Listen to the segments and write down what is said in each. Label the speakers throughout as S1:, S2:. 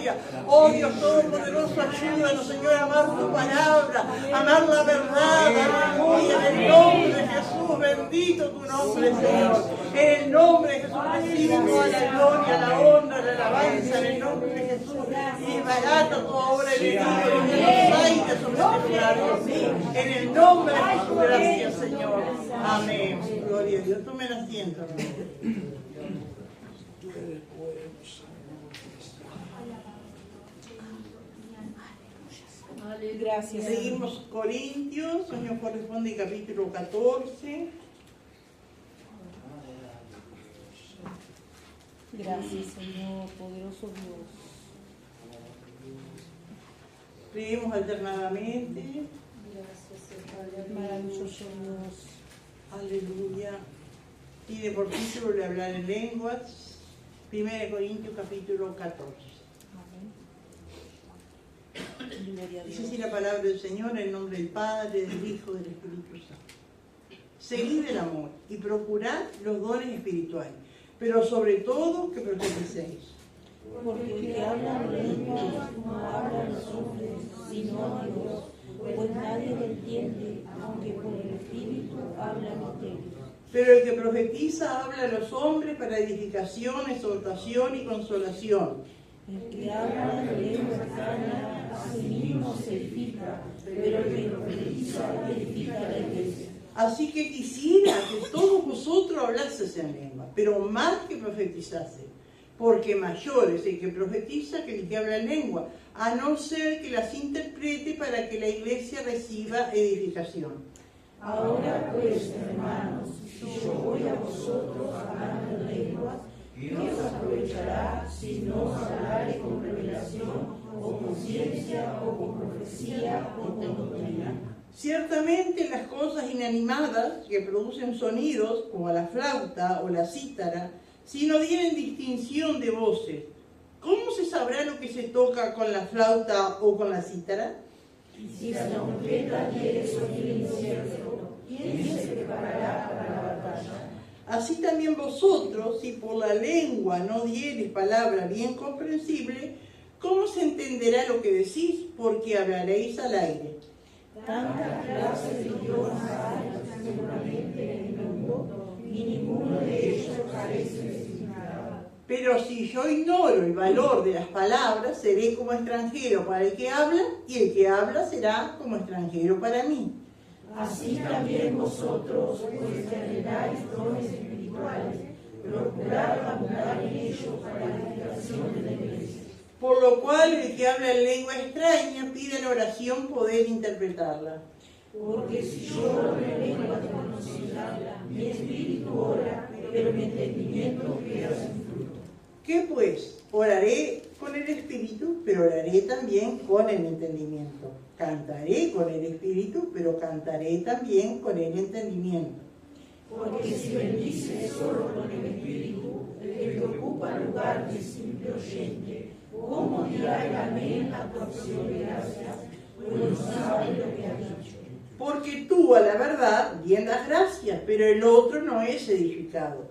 S1: aleluya. Oh Dios Todopoderoso, ayúdanos, Señor, a amar tu palabra, a amar la verdad, aleluya. En el nombre de Jesús, bendito tu nombre, Señor. En el nombre de Jesús recibimos toda la gloria, la honra, la alabanza, en el nombre de Jesús. Y barata tu obra de Dios, los aires sobre este lugar, Dios mío. En el nombre de Jesús, gracias, Señor. Amén. Gloria a Dios. Tomen asiento.
S2: Gracias.
S1: Seguimos Corintios, hoy nos corresponde capítulo 14.
S2: Gracias, Señor, poderoso Dios.
S1: Leemos alternadamente.
S2: Gracias, maravilloso Dios.
S1: Aleluya. Y de por título de hablar en lenguas. 1 Corintios capítulo 14.
S2: Gloria a
S1: Dice
S2: Dios.
S1: así la palabra del Señor en nombre del Padre, del Hijo y del Espíritu Santo. Seguid el amor y procurad los dones espirituales, pero sobre todo que profeticéis.
S2: Porque el que habla en lenguas no habla a los hombres, sino a Dios, pues nadie lo entiende, aunque por el Espíritu habla misterios.
S1: Pero el que profetiza habla a los hombres para edificación, exhortación y consolación.
S2: El que habla en lenguas extrañas a sí mismo se edifica, pero el que profetiza edifica la iglesia.
S1: Así que quisiera que todos vosotros hablaseis en lengua, pero más que profetizaseis, porque mayor es el que profetiza que el que habla en lengua, a no ser que las interprete para que la iglesia reciba edificación.
S2: Ahora pues, hermanos, si yo voy a vosotros hablando en lenguas, ¿qué os aprovechará si no os hablaré con revelación, o con ciencia, o con profecía, o con doctrina?
S1: Ciertamente las cosas inanimadas que producen sonidos, como la flauta o la cítara, si no tienen distinción de voces, ¿cómo se sabrá lo que se toca con la flauta o con la cítara?
S2: Y si la trompeta diere sonido incierto, ¿quién se preparará para la batalla?
S1: Así también vosotros, si por la lengua no diereis palabra bien comprensible, ¿cómo se entenderá lo que decís? Porque hablaréis al aire.
S2: Tantas clases de idiomas hay seguramente en el mundo, y ninguno de ellos carece de significado.
S1: Pero si yo ignoro el valor de las palabras, seré como extranjero para el que habla, y el que habla será como extranjero para mí.
S2: Así también vosotros, pues que anheláis dones espirituales, procurad abundar en ellos para la edificación de la iglesia.
S1: Por lo cual el que habla en lengua extraña pide en oración poder interpretarla.
S2: Porque si yo oro en lengua desconocida, mi espíritu ora, pero mi entendimiento queda sin fruto.
S1: ¿Qué pues? Oraré con el espíritu, pero oraré también con el entendimiento. Cantaré con el espíritu, pero cantaré también con el entendimiento.
S2: Porque si bendices solo con el espíritu, el que ocupa el lugar de simple oyente, ¿cómo dirá el amén a tu acción de gracias? Pues no sabe lo que ha dicho.
S1: Porque tú, a la verdad, bien das gracias, pero el otro no es edificado.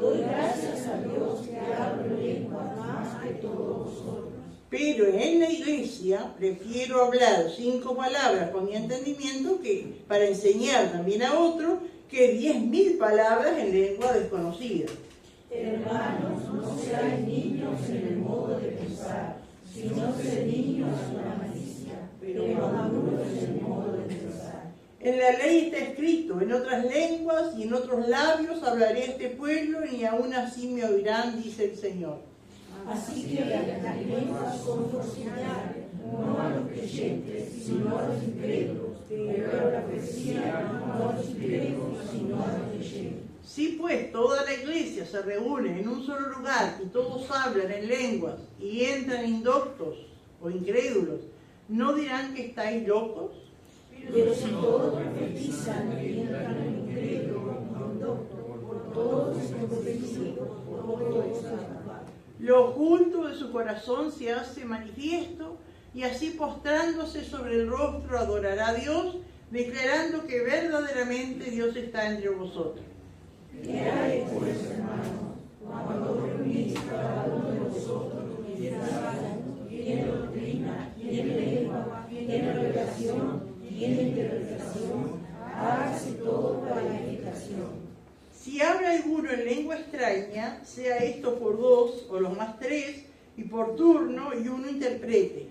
S2: Doy gracias a Dios que hablo lenguas más que todos vosotros.
S1: Pero en la iglesia prefiero hablar 5 palabras con mi entendimiento que para enseñar también a otro que 10.000 palabras en lengua desconocida.
S2: Hermanos, no seáis niños en el modo de pensar, sino sed niños en la malicia, pero maduros en el modo de pensar.
S1: En la ley está escrito, en otras lenguas y en otros labios hablaré a este pueblo y aún así me oirán, dice el Señor.
S2: Así que las lenguas son por señal, no a los creyentes, sino a los incrédulos, pero la profecía no a los incrédulos, sino a los creyentes.
S1: Si pues toda la iglesia se reúne en un solo lugar y todos hablan en lenguas y entran indoctos o incrédulos, ¿no dirán que estáis locos?
S2: Pero si todos profetizan y entran en incrédulo, por todos es profetizan, por todos es culpable.
S1: Lo oculto de su corazón se hace manifiesto y así postrándose sobre el rostro adorará a Dios, declarando que verdaderamente Dios está entre vosotros.
S2: ¿Qué haré pues, hermanos, cuando reunís cada uno de vosotros y
S1: 3, y por turno, y uno interprete.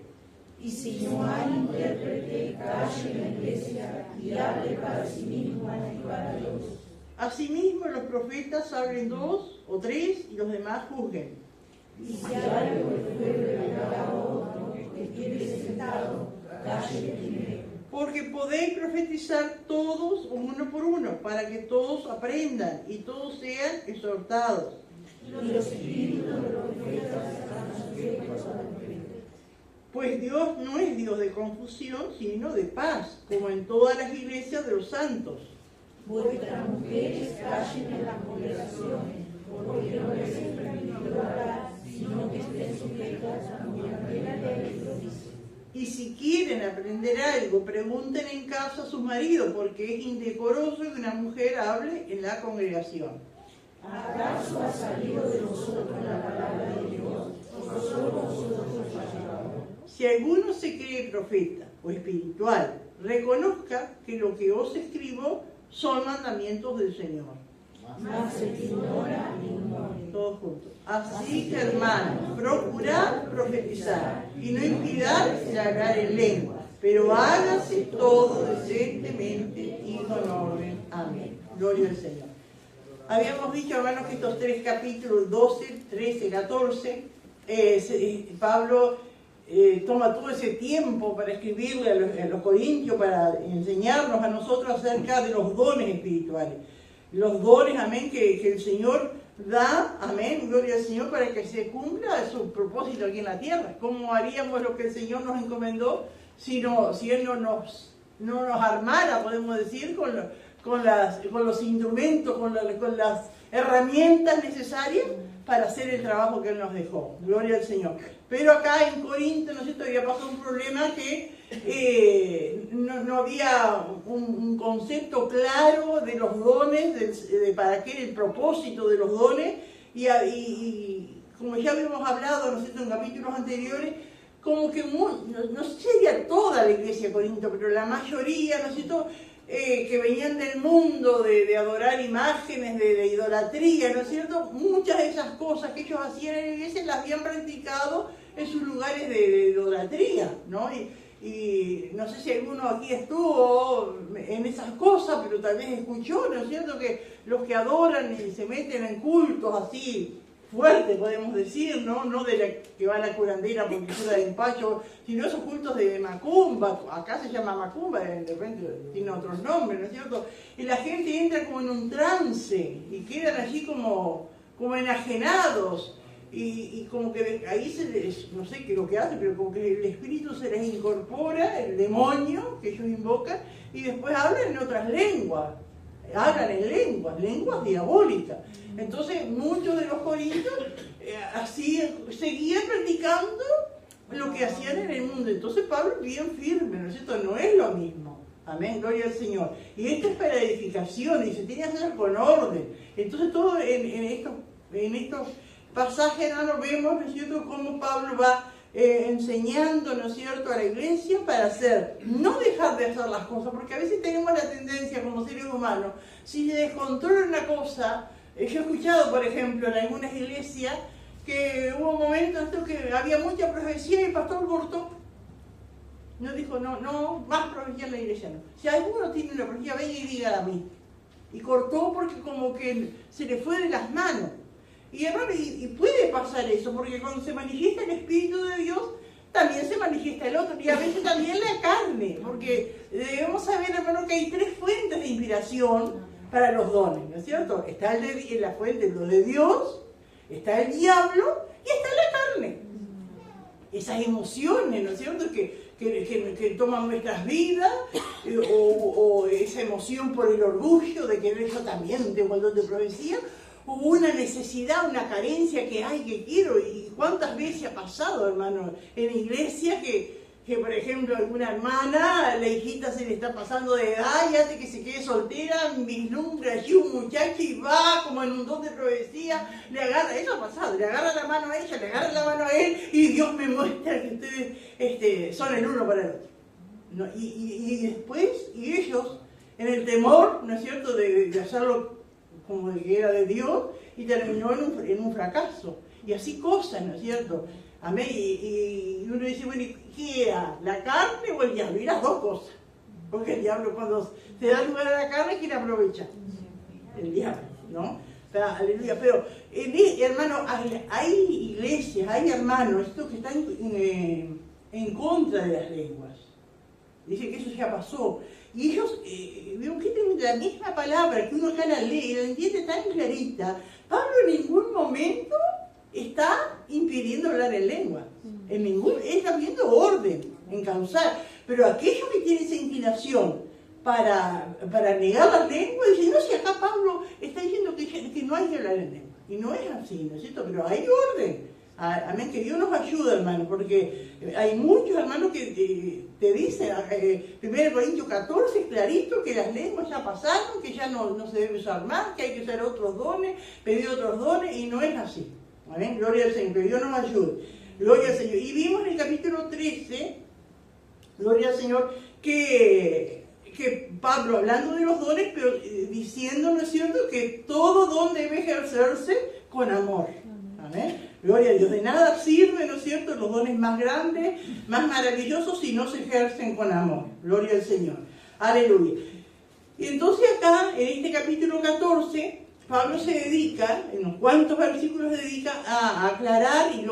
S2: Y si no hay intérprete, calle en la iglesia y hable para sí mismo y para Dios.
S1: Asimismo, los profetas hablen 2 o 3 y los demás juzguen.
S2: Y si hay el pueblo de cada otro que quede sentado, calle primero.
S1: Porque podéis profetizar todos uno por uno, para que todos aprendan y todos sean exhortados.
S2: Y los espíritus de los profetas están sujetos a la mujer.
S1: Pues Dios no es Dios de confusión, sino de paz, como en todas las iglesias de los santos.
S2: Vuestras mujeres callen en las congregaciones, porque no les es permitido hablar, sino que estén sujetas a la ley lo dice.
S1: Y si quieren aprender algo, pregunten en casa a sus maridos, porque es indecoroso que una mujer hable en la congregación.
S2: ¿Acaso ha salido de nosotros la palabra de Dios, o solo nosotros fallamos?
S1: Si alguno se cree profeta o espiritual, reconozca que lo que os escribo son mandamientos del Señor.
S2: Mas el que ignora, ignore.
S1: Todos juntos. Así que, hermanos, procurad profetizar y no impidáis hablar en lengua, pero hágase todo decentemente y con orden. Amén. Gloria al Señor. Habíamos dicho, hermanos, que estos 3 capítulos, 12, 13, 14, Pablo toma todo ese tiempo para escribirle a los corintios, para enseñarnos a nosotros acerca de los dones espirituales. Los dones, amén, que el Señor da, amén, gloria al Señor, para que se cumpla su propósito aquí en la tierra. ¿Cómo haríamos lo que el Señor nos encomendó si Él no nos armara, podemos decir, con los instrumentos, con las herramientas necesarias para hacer el trabajo que Él nos dejó? Gloria al Señor. Pero acá en Corinto, ¿no es cierto?, había pasado un problema que no había un concepto claro de los dones, de para qué el propósito de los dones, y como ya habíamos hablado, ¿no es cierto?, en capítulos anteriores, como que no sería toda la iglesia de Corinto, pero la mayoría, ¿no es cierto?, que venían del mundo de adorar imágenes, de idolatría, ¿no es cierto? Muchas de esas cosas que ellos hacían en la iglesia las habían practicado en sus lugares de idolatría, ¿no? Y no sé si alguno aquí estuvo en esas cosas, pero tal vez escuchó, ¿no es cierto?, que los que adoran y se meten en cultos así fuertes, podemos decir, no de la que va a la curandera porque cura de empacho, sino esos cultos de macumba. Acá se llama macumba, de repente tiene otros nombres, ¿no es cierto? Y la gente entra como en un trance y quedan allí como enajenados, y como que ahí se les, no sé qué es lo que hace, pero como que el espíritu se les incorpora, el demonio que ellos invocan, y después hablan en otras lenguas. Hablan en lenguas diabólicas. Entonces muchos de los corintios así seguían practicando lo que hacían en el mundo. Entonces Pablo bien firme, ¿no es cierto? No es lo mismo. Amén, gloria al Señor. Y esto es para edificación y se tiene que hacer con orden. Entonces todo en estos pasajes, hermanos, vemos, ¿no es cierto?, cómo Pablo va enseñando, ¿no es cierto?, a la iglesia para no dejar de hacer las cosas, porque a veces tenemos la tendencia como seres humanos, si se descontrola una cosa, yo he escuchado, por ejemplo, en algunas iglesias, que hubo momentos que había mucha profecía y el pastor cortó. No dijo, no, más profecía en la iglesia no. Si alguno tiene una profecía, venga y dígala a mí. Y cortó porque como que se le fue de las manos. Y hermano, y puede pasar eso, porque cuando se manifiesta el Espíritu de Dios, también se manifiesta el otro, y a veces también la carne, porque debemos saber, hermano, que hay 3 fuentes de inspiración para los dones, ¿no es cierto? Está la fuente de Dios, está el diablo, y está la carne. Esas emociones, ¿no es cierto?, que toman nuestras vidas, o esa emoción por el orgullo de que yo también tengo el don de profecía. Hubo una necesidad, una carencia que quiero, y cuántas veces ha pasado, hermano, en iglesia que por ejemplo, alguna hermana, la hijita se le está pasando de edad y hace que se quede soltera, vislumbra allí un muchacho y va como en un don de profecía, le agarra, eso ha pasado, le agarra la mano a ella, le agarra la mano a él, y Dios me muestra que ustedes son el uno para el otro. ¿No? Y después, y ellos, en el temor, ¿no es cierto?, de hacerlo como de que era de Dios, y terminó en un fracaso. y así cosas, ¿no es cierto? Amén. Y uno dice, bueno, ¿y qué era? ¿La carne o el diablo? Y las dos cosas. Porque el diablo, cuando se da lugar a la carne, ¿quién aprovecha? El diablo, ¿no? O sea, aleluya. Pero, hermano, hay iglesias, hay hermanos, estos que están en contra de las lenguas. Dice que eso ya pasó. Y ellos, veo que tienen la misma palabra que uno acá la lee y la entiende tan clarita. Pablo en ningún momento está impidiendo hablar en lengua. Está viendo orden, encauzar. Pero aquellos que tienen esa inclinación para negar la lengua, dicen, no, si acá Pablo está diciendo que no hay que hablar en lengua. Y no es así, ¿no es cierto? Pero hay orden. Amén, que Dios nos ayuda, hermano, porque hay muchos hermanos que te dicen, 1 Corintios 14, clarito, que las lenguas ya pasaron, que ya no se debe usar más, que hay que usar otros dones, pedir otros dones, y no es así. Amén, gloria al Señor, que Dios nos ayude. Gloria al Señor. Y vimos en el capítulo 13, gloria al Señor, que Pablo, hablando de los dones, pero diciendo, ¿no es cierto?, que todo don debe ejercerse con amor. Amén. Gloria a Dios. De nada sirve, ¿no es cierto?, los dones más grandes, más maravillosos, si no se ejercen con amor. Gloria al Señor. Aleluya. Y entonces acá, en este capítulo 14, Pablo se dedica, en unos cuantos versículos se dedica a aclarar y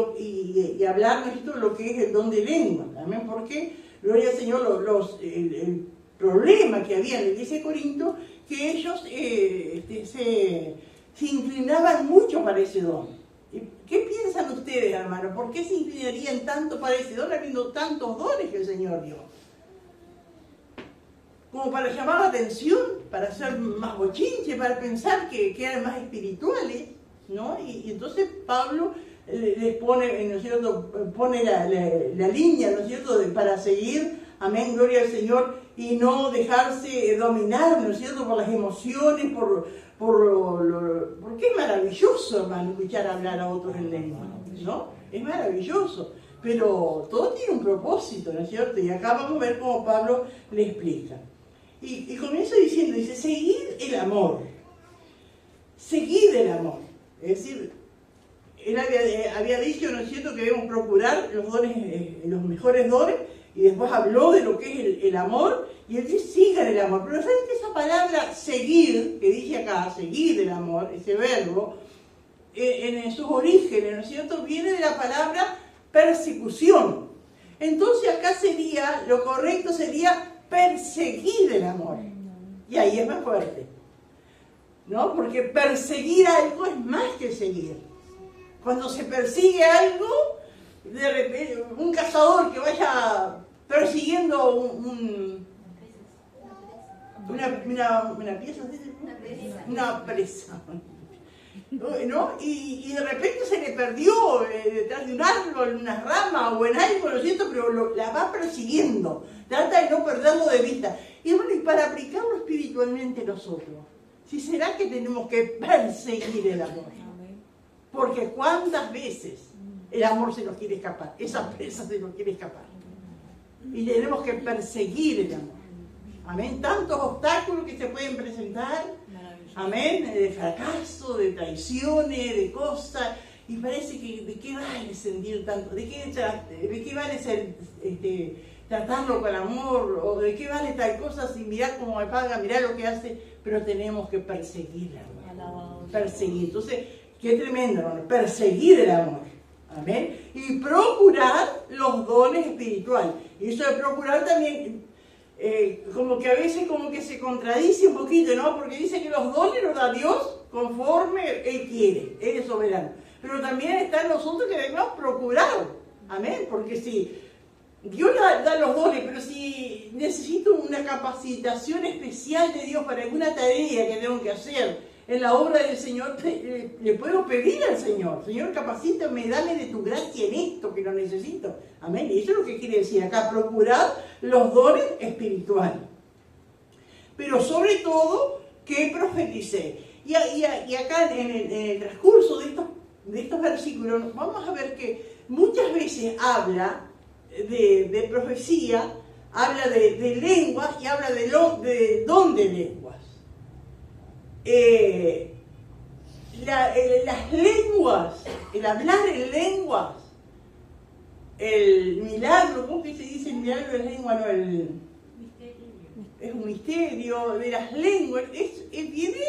S1: hablar, ¿no es cierto?, lo que es el don de lengua. Amén. Porque, gloria al Señor, el problema que había en la iglesia de Corinto, que ellos se inclinaban mucho para ese don. ¿Qué piensan ustedes, hermanos? ¿Por qué se inclinarían tanto para ese don, habiendo tantos dones que el Señor dio? Como para llamar la atención, para hacer más bochinche, para pensar que eran más espirituales, ¿no? Y entonces Pablo les pone, ¿no es cierto?, pone la línea, ¿no es cierto?, para seguir, amén, gloria al Señor, y no dejarse dominar, ¿no es cierto?, por las emociones, porque es maravilloso, hermano, escuchar hablar a otros en lengua, ¿no? Es maravilloso, pero todo tiene un propósito, ¿no es cierto? Y acá vamos a ver cómo Pablo le explica. Y comienza diciendo, dice, seguid el amor. Seguid el amor. Es decir, él había dicho, ¿no es cierto?, que debemos procurar los dones, los mejores dones, y después habló de lo que es el amor, y él dice, sigan el amor. Pero ¿saben que esa palabra seguir, que dice acá, seguir el amor, ese verbo, en sus orígenes, ¿no es cierto?, viene de la palabra persecución. Entonces acá sería, lo correcto sería perseguir el amor. Y ahí es más fuerte, ¿no? Porque perseguir algo es más que seguir. Cuando se persigue algo, de repente, un cazador que vaya persiguiendo una presa, ¿no? Y de repente se le perdió detrás de un árbol, una rama o en algo, lo siento, pero la va persiguiendo, trata de no perderlo de vista. Y bueno, y para aplicarlo espiritualmente nosotros, si será que tenemos que perseguir el amor, porque cuántas veces el amor se nos quiere escapar, esa presa se nos quiere escapar, y tenemos que perseguir el amor. Amén, tantos obstáculos que se pueden presentar, amén, de fracaso, de traiciones, de cosas, y parece que ¿de qué vale sentir tanto? ¿De qué vale tratarlo con amor? ¿O de qué vale tal cosa si mirá cómo me paga, mirá lo que hace? Pero tenemos que perseguir el amor. Perseguir. Entonces, qué tremendo, hermano, perseguir el amor. Amén. Y procurar los dones espirituales. Y eso de procurar también, como que a veces como que se contradice un poquito, ¿no? Porque dice que los dones los da Dios conforme Él quiere. Él es soberano. Pero también está en nosotros que debemos procurar. Amén. Porque si Dios da los dones, pero si necesito una capacitación especial de Dios para alguna tarea que tengo que hacer en la obra del Señor, le puedo pedir al Señor, Señor, capacítame, dame de tu gracia en esto que lo necesito. Amén. Y eso es lo que quiere decir acá, procurar los dones espirituales. Pero sobre todo, que profeticé. Y acá en el transcurso de estos versículos, vamos a ver que muchas veces habla de profecía, habla de lenguas y habla de don de lenguas. las lenguas, el hablar en lenguas, el milagro, ¿cómo que se dice el milagro de las lenguas? No, es un misterio de las lenguas, viene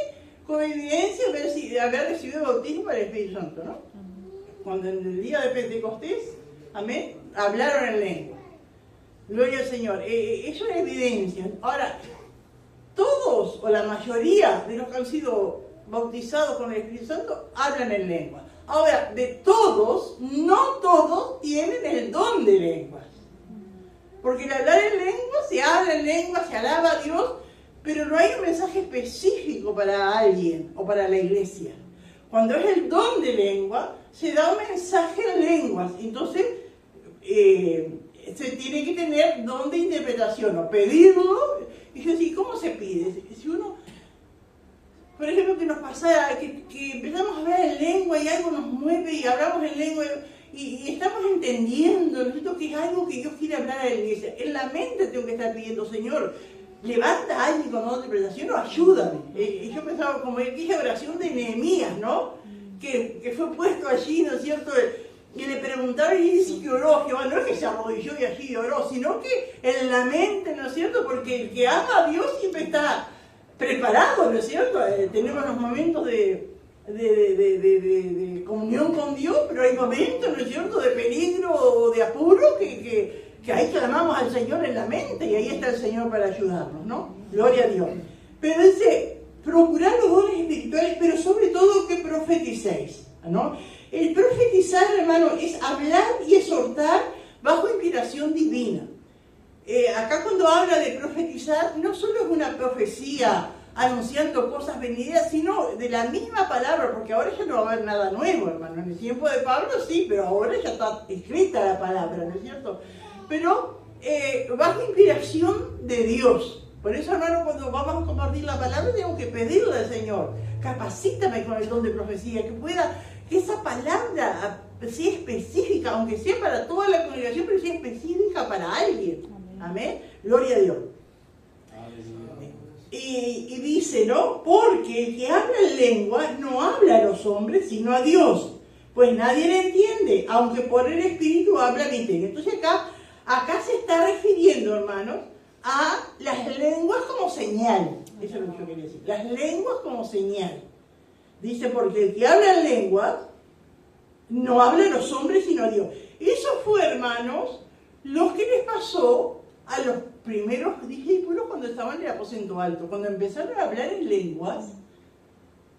S1: con evidencia de haber recibido el bautismo del Espíritu Santo, ¿no? Cuando en el día de Pentecostés, amén, hablaron en lengua. Gloria al Señor. Eso es evidencia. Ahora, todos o la mayoría de los que han sido bautizados con el Espíritu Santo hablan en lengua. Ahora, de todos, no todos tienen el don de lenguas. Porque el hablar en lengua, se habla en lengua, se alaba a Dios, pero no hay un mensaje específico para alguien o para la iglesia. Cuando es el don de lengua, se da un mensaje en lenguas. Entonces, se tiene que tener don de interpretación o pedirlo. Y yo decía, ¿cómo se pide? Si uno, por ejemplo, que nos pasa, que empezamos a hablar en lengua y algo nos mueve y hablamos en lengua y estamos entendiendo, ¿no? Que es algo que Dios quiere hablar a la iglesia. En la mente tengo que estar pidiendo, Señor, levanta a alguien con otra interpretación o ayúdame. Yo pensaba como aquella oración de Nehemías, ¿no? Que fue puesto allí, ¿no es cierto? Y le preguntaron y dice que oró Jehová, no es que se arrodilló y allí oró, sino que en la mente, ¿no es cierto? Porque el que ama a Dios siempre está preparado, ¿no es cierto? Tenemos los momentos de comunión con Dios, pero hay momentos, ¿no es cierto?, de peligro o de apuro que ahí clamamos al Señor en la mente y ahí está el Señor para ayudarnos, ¿no? Gloria a Dios. Pero dice, procurad los dones espirituales, pero sobre todo que profeticéis, ¿no? El profetizar, hermano, es hablar y exhortar bajo inspiración divina. Acá cuando habla de profetizar, no solo es una profecía anunciando cosas venideras, sino de la misma palabra, porque ahora ya no va a haber nada nuevo, hermano. En el tiempo de Pablo sí, pero ahora ya está escrita la palabra, ¿no es cierto? Pero bajo inspiración de Dios. Por eso, hermano, cuando vamos a compartir la palabra, tengo que pedirle al Señor, capacítame con el don de profecía, que esa palabra sea específica, aunque sea para toda la congregación, pero sea específica para alguien. Amén. Gloria a Dios. Y dice, ¿no? Porque el que habla en lengua no habla a los hombres, sino a Dios. Pues nadie le entiende, aunque por el Espíritu habla misterio. Entonces acá se está refiriendo, hermanos, a las lenguas como señal. Eso es lo que yo quería decir. Las lenguas como señal. Dice, porque el que habla en lenguas no habla a los hombres, sino a Dios. Eso fue, hermanos, lo que les pasó a los primeros discípulos cuando estaban en el aposento alto. Cuando empezaron a hablar en lenguas,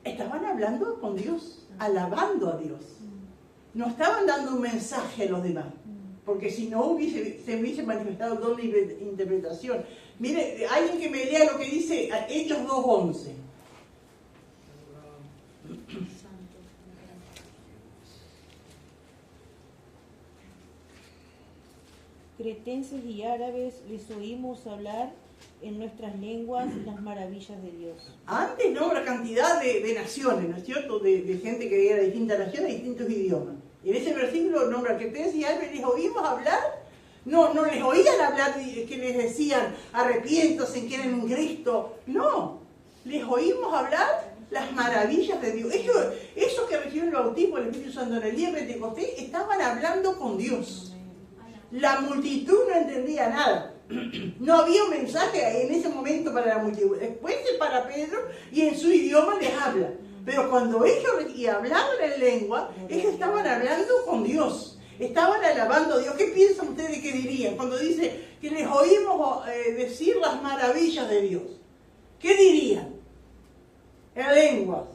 S1: estaban hablando con Dios, alabando a Dios. No estaban dando un mensaje a los demás, porque si no se hubiese manifestado don de interpretación. Mire, alguien que me lea lo que dice Hechos 2:11.
S2: Cretenses y árabes les oímos hablar en nuestras lenguas las maravillas de Dios. Antes
S1: nombra cantidad de naciones, ¿no es cierto? De gente que era de distintas naciones, distintos idiomas. Y en ese versículo nombra cretenses y árabes, les oímos hablar. No les oían hablar que les decían arrepiéntanse, quieren en Cristo. No, les oímos hablar las maravillas de Dios. Ellos que recibieron el bautismo del Espíritu Santo en el día de Pentecostés estaban hablando con Dios. La multitud no entendía nada. No había un mensaje en ese momento para la multitud. Después es para Pedro y en su idioma les habla. Pero cuando ellos hablaban en lengua, ellos estaban hablando con Dios. Estaban alabando a Dios. ¿Qué piensan ustedes que dirían cuando dice que les oímos decir las maravillas de Dios? ¿Qué dirían? En lenguas.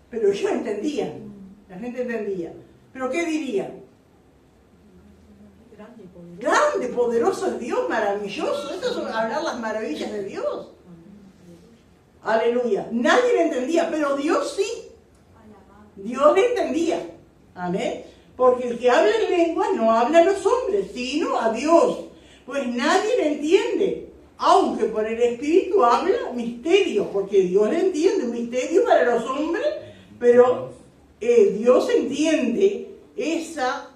S1: Pero ellos entendían. La gente entendía. ¿Pero qué dirían? Grande, poderoso es Dios, maravilloso. Eso es hablar las maravillas de Dios. Aleluya. Nadie le entendía, pero Dios sí. Dios le entendía. Amén. Porque el que habla en lengua no habla a los hombres, sino a Dios. Pues nadie le entiende. Aunque por el Espíritu habla misterio, porque Dios le entiende. Misterio para los hombres, pero Dios entiende esa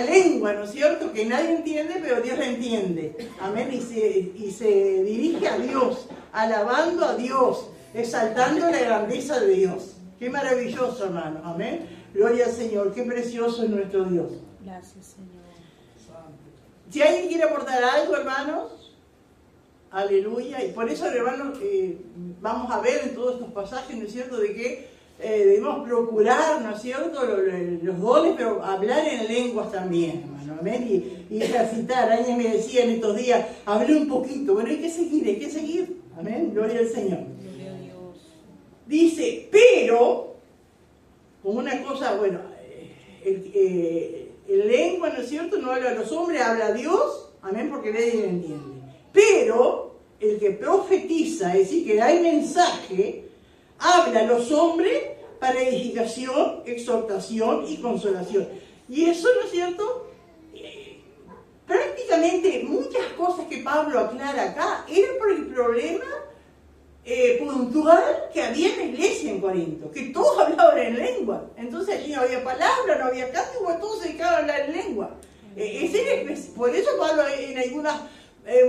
S1: lengua, ¿no es cierto? Que nadie entiende, pero Dios la entiende. Amén. Y se dirige a Dios, alabando a Dios, exaltando la grandeza de Dios. Qué maravilloso, hermano. Amén. Gloria al Señor. Qué precioso es nuestro Dios.
S2: Gracias, Señor.
S1: Si alguien quiere aportar algo, hermanos, aleluya. Y por eso, hermanos, vamos a ver en todos estos pasajes, ¿no es cierto?, de que debemos procurar, ¿no es cierto?, los dones, pero hablar en lenguas también, hermano. Amén. Y ejercitar. Alguien me decía en estos días, hablé un poquito. Bueno, hay que seguir. Amén. Gloria al Señor.
S2: Gloria a Dios.
S1: Dice, pero, como una cosa, bueno, el lengua, ¿no es cierto?, no habla a los hombres, habla a Dios, amén, porque nadie lo entiende. Pero el que profetiza, es decir, que da el mensaje, habla a los hombres para edificación, exhortación y consolación. Y eso, ¿no es cierto?, prácticamente muchas cosas que Pablo aclara acá eran por el problema puntual que había en la iglesia en Corinto, que todos hablaban en lengua. Entonces allí no había palabra, no había cántico, todos se dedicaban a hablar en lengua. Por eso Pablo en algunos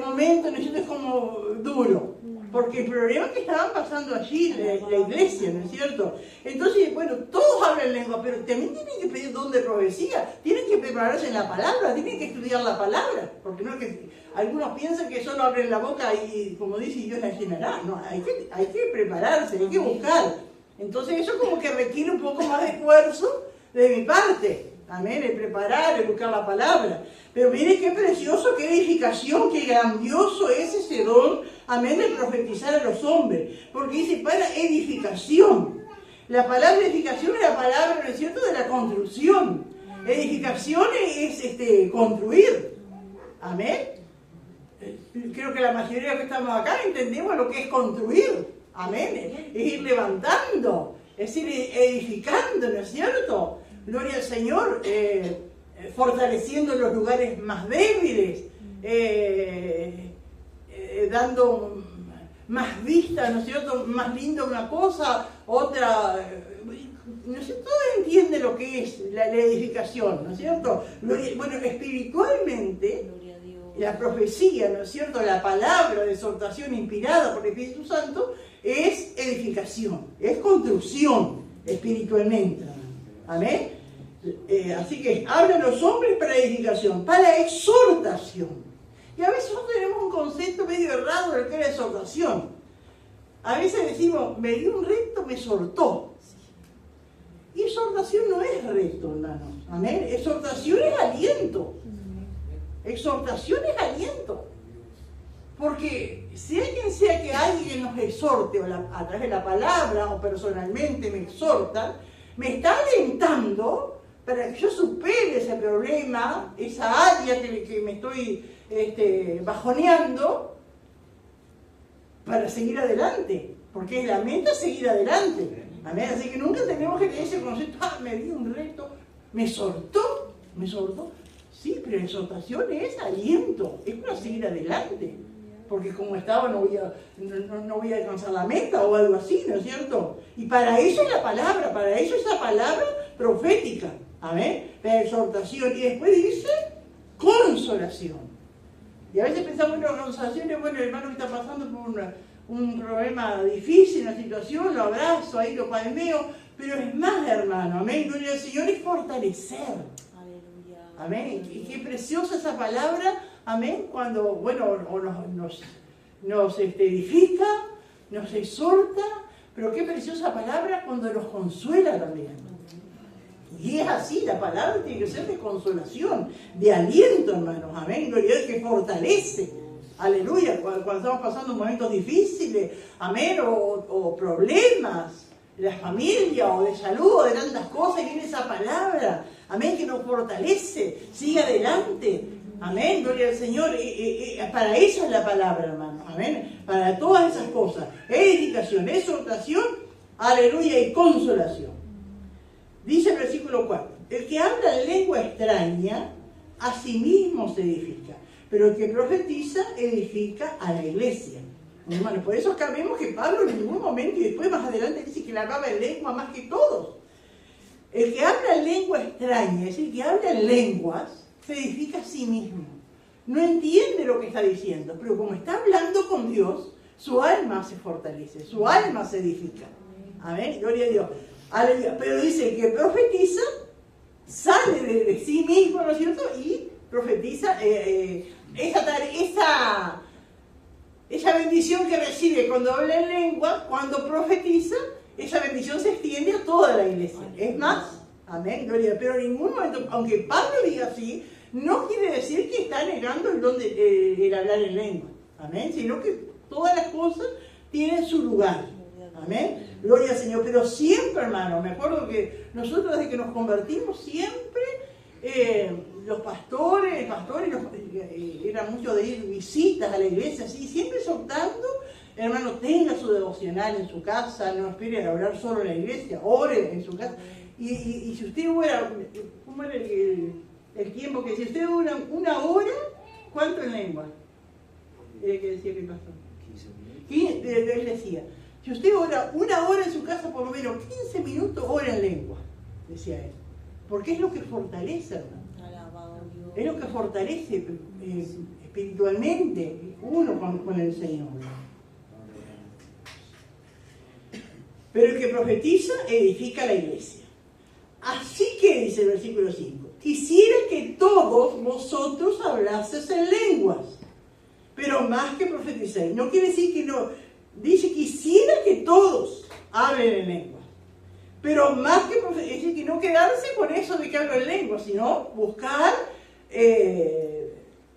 S1: momentos, ¿no es cierto?, es como duro, porque el problema que estaban pasando allí la iglesia, ¿no es cierto? Entonces, bueno, todos hablan en lengua, pero también tienen que pedir don de profecía, tienen que prepararse en la palabra, tienen que estudiar la palabra, porque no es que algunos piensan que solo abren la boca y, como dice, Dios la llenará. No, hay que prepararse, hay que buscar. Entonces eso como que requiere un poco más de esfuerzo de mi parte. Amén, el preparar, el buscar la palabra. Pero mire qué precioso, qué edificación, qué grandioso es ese don, amén, de profetizar a los hombres. Porque dice, para edificación. La palabra edificación es la palabra, ¿no es cierto?, de la construcción. Edificación es construir. Amén. Creo que la mayoría que estamos acá entendemos lo que es construir. Amén. Es ir levantando, es ir edificando, ¿no es cierto? Gloria al Señor, fortaleciendo los lugares más débiles, dando más vista, ¿no es cierto? Más lindo una cosa, otra, no sé, todo entiende lo que es la edificación, ¿no es cierto? Bueno, espiritualmente, la profecía, ¿no es cierto?, la palabra de exhortación inspirada por el Espíritu Santo es edificación, es construcción espiritualmente. Amén. Así que hablan los hombres para edificación, para exhortación. Y a veces nosotros tenemos un concepto medio errado de lo que es la exhortación. A veces decimos, me dio un reto, me exhortó. Y exhortación no es reto, hermanos. Amén. Exhortación es aliento. Exhortación es aliento. Porque sea quien sea que alguien nos exhorte, a través de la palabra o personalmente me exhorta, me está alentando para que yo supere ese problema, esa área que me estoy bajoneando, para seguir adelante. Porque la meta es seguir adelante. Amén. Así que nunca tenemos que tener ese concepto, me dio un reto, me exhortó. Sí, pero la exhortación es aliento, es para seguir adelante. Porque como estaba no voy a alcanzar la meta o algo así, ¿no es cierto? Y para eso es la palabra, para eso es la palabra profética. Amén. La exhortación. Y después dice consolación. Y a veces pensamos en la consolación, bueno, el hermano que está pasando por un problema difícil, una situación, lo abrazo, ahí lo palmeo, pero es más, hermano, amén. Gloria al Señor, es fortalecer.
S2: Aleluya.
S1: Amén. Y qué preciosa esa palabra, amén, cuando, bueno, nos edifica, nos exhorta, pero qué preciosa palabra cuando nos consuela también. Y es así, la palabra tiene que ser de consolación, de aliento, hermanos, amén, gloria a Dios, que fortalece, aleluya, cuando estamos pasando momentos difíciles, amén, o problemas de la familia, o de salud, o de tantas cosas, y viene esa palabra, amén, que nos fortalece, sigue adelante, amén, gloria al Señor, para eso es la palabra, hermanos, amén, para todas esas cosas, edificación, exhortación, aleluya, y consolación. Dice el versículo 4, el que habla en lengua extraña, a sí mismo se edifica, pero el que profetiza, edifica a la iglesia. Hermanos, por eso acá vemos que Pablo en ningún momento, y después más adelante dice que la hablaba en lengua más que todos. El que habla en lengua extraña, es decir, que habla en lenguas, se edifica a sí mismo. No entiende lo que está diciendo, pero como está hablando con Dios, su alma se fortalece, su alma se edifica. Amén, gloria a Dios. Aleluya. Pero dice que profetiza, sale de sí mismo, ¿no es cierto? Y profetiza esa bendición que recibe cuando habla en lengua, cuando profetiza, esa bendición se extiende a toda la iglesia. Es más, amén, gloria. Pero en ningún momento, aunque Pablo diga así, no quiere decir que está negando el hablar en lengua. Amén, sino que todas las cosas tienen su lugar. Amén, gloria al Señor. Pero siempre, hermano, me acuerdo que nosotros desde que nos convertimos, siempre los pastores eran muchos de ir visitas a la iglesia, así, siempre exhortando, hermano, tenga su devocional en su casa, no espere a orar solo en la iglesia, ore en su casa. Y si usted ora, ¿cómo era el tiempo que si usted ora una hora, ¿cuánto en lengua? ¿Qué decía que pasó? 15 minutos. Él decía, si usted ora una hora en su casa, por lo menos 15 minutos, ora en lengua, decía él. Porque es lo que fortalece, hermano. Es lo que fortalece espiritualmente uno con el Señor. Pero el que profetiza edifica la iglesia. Así que, dice el versículo 5, quisiera que todos vosotros hablaseis en lenguas, pero más que profetizar. No quiere decir que no. Dice, quisiera que todos hablen en lenguas. Pero más que profetizar, es decir, que no quedarse con eso de que hablo en lenguas, sino buscar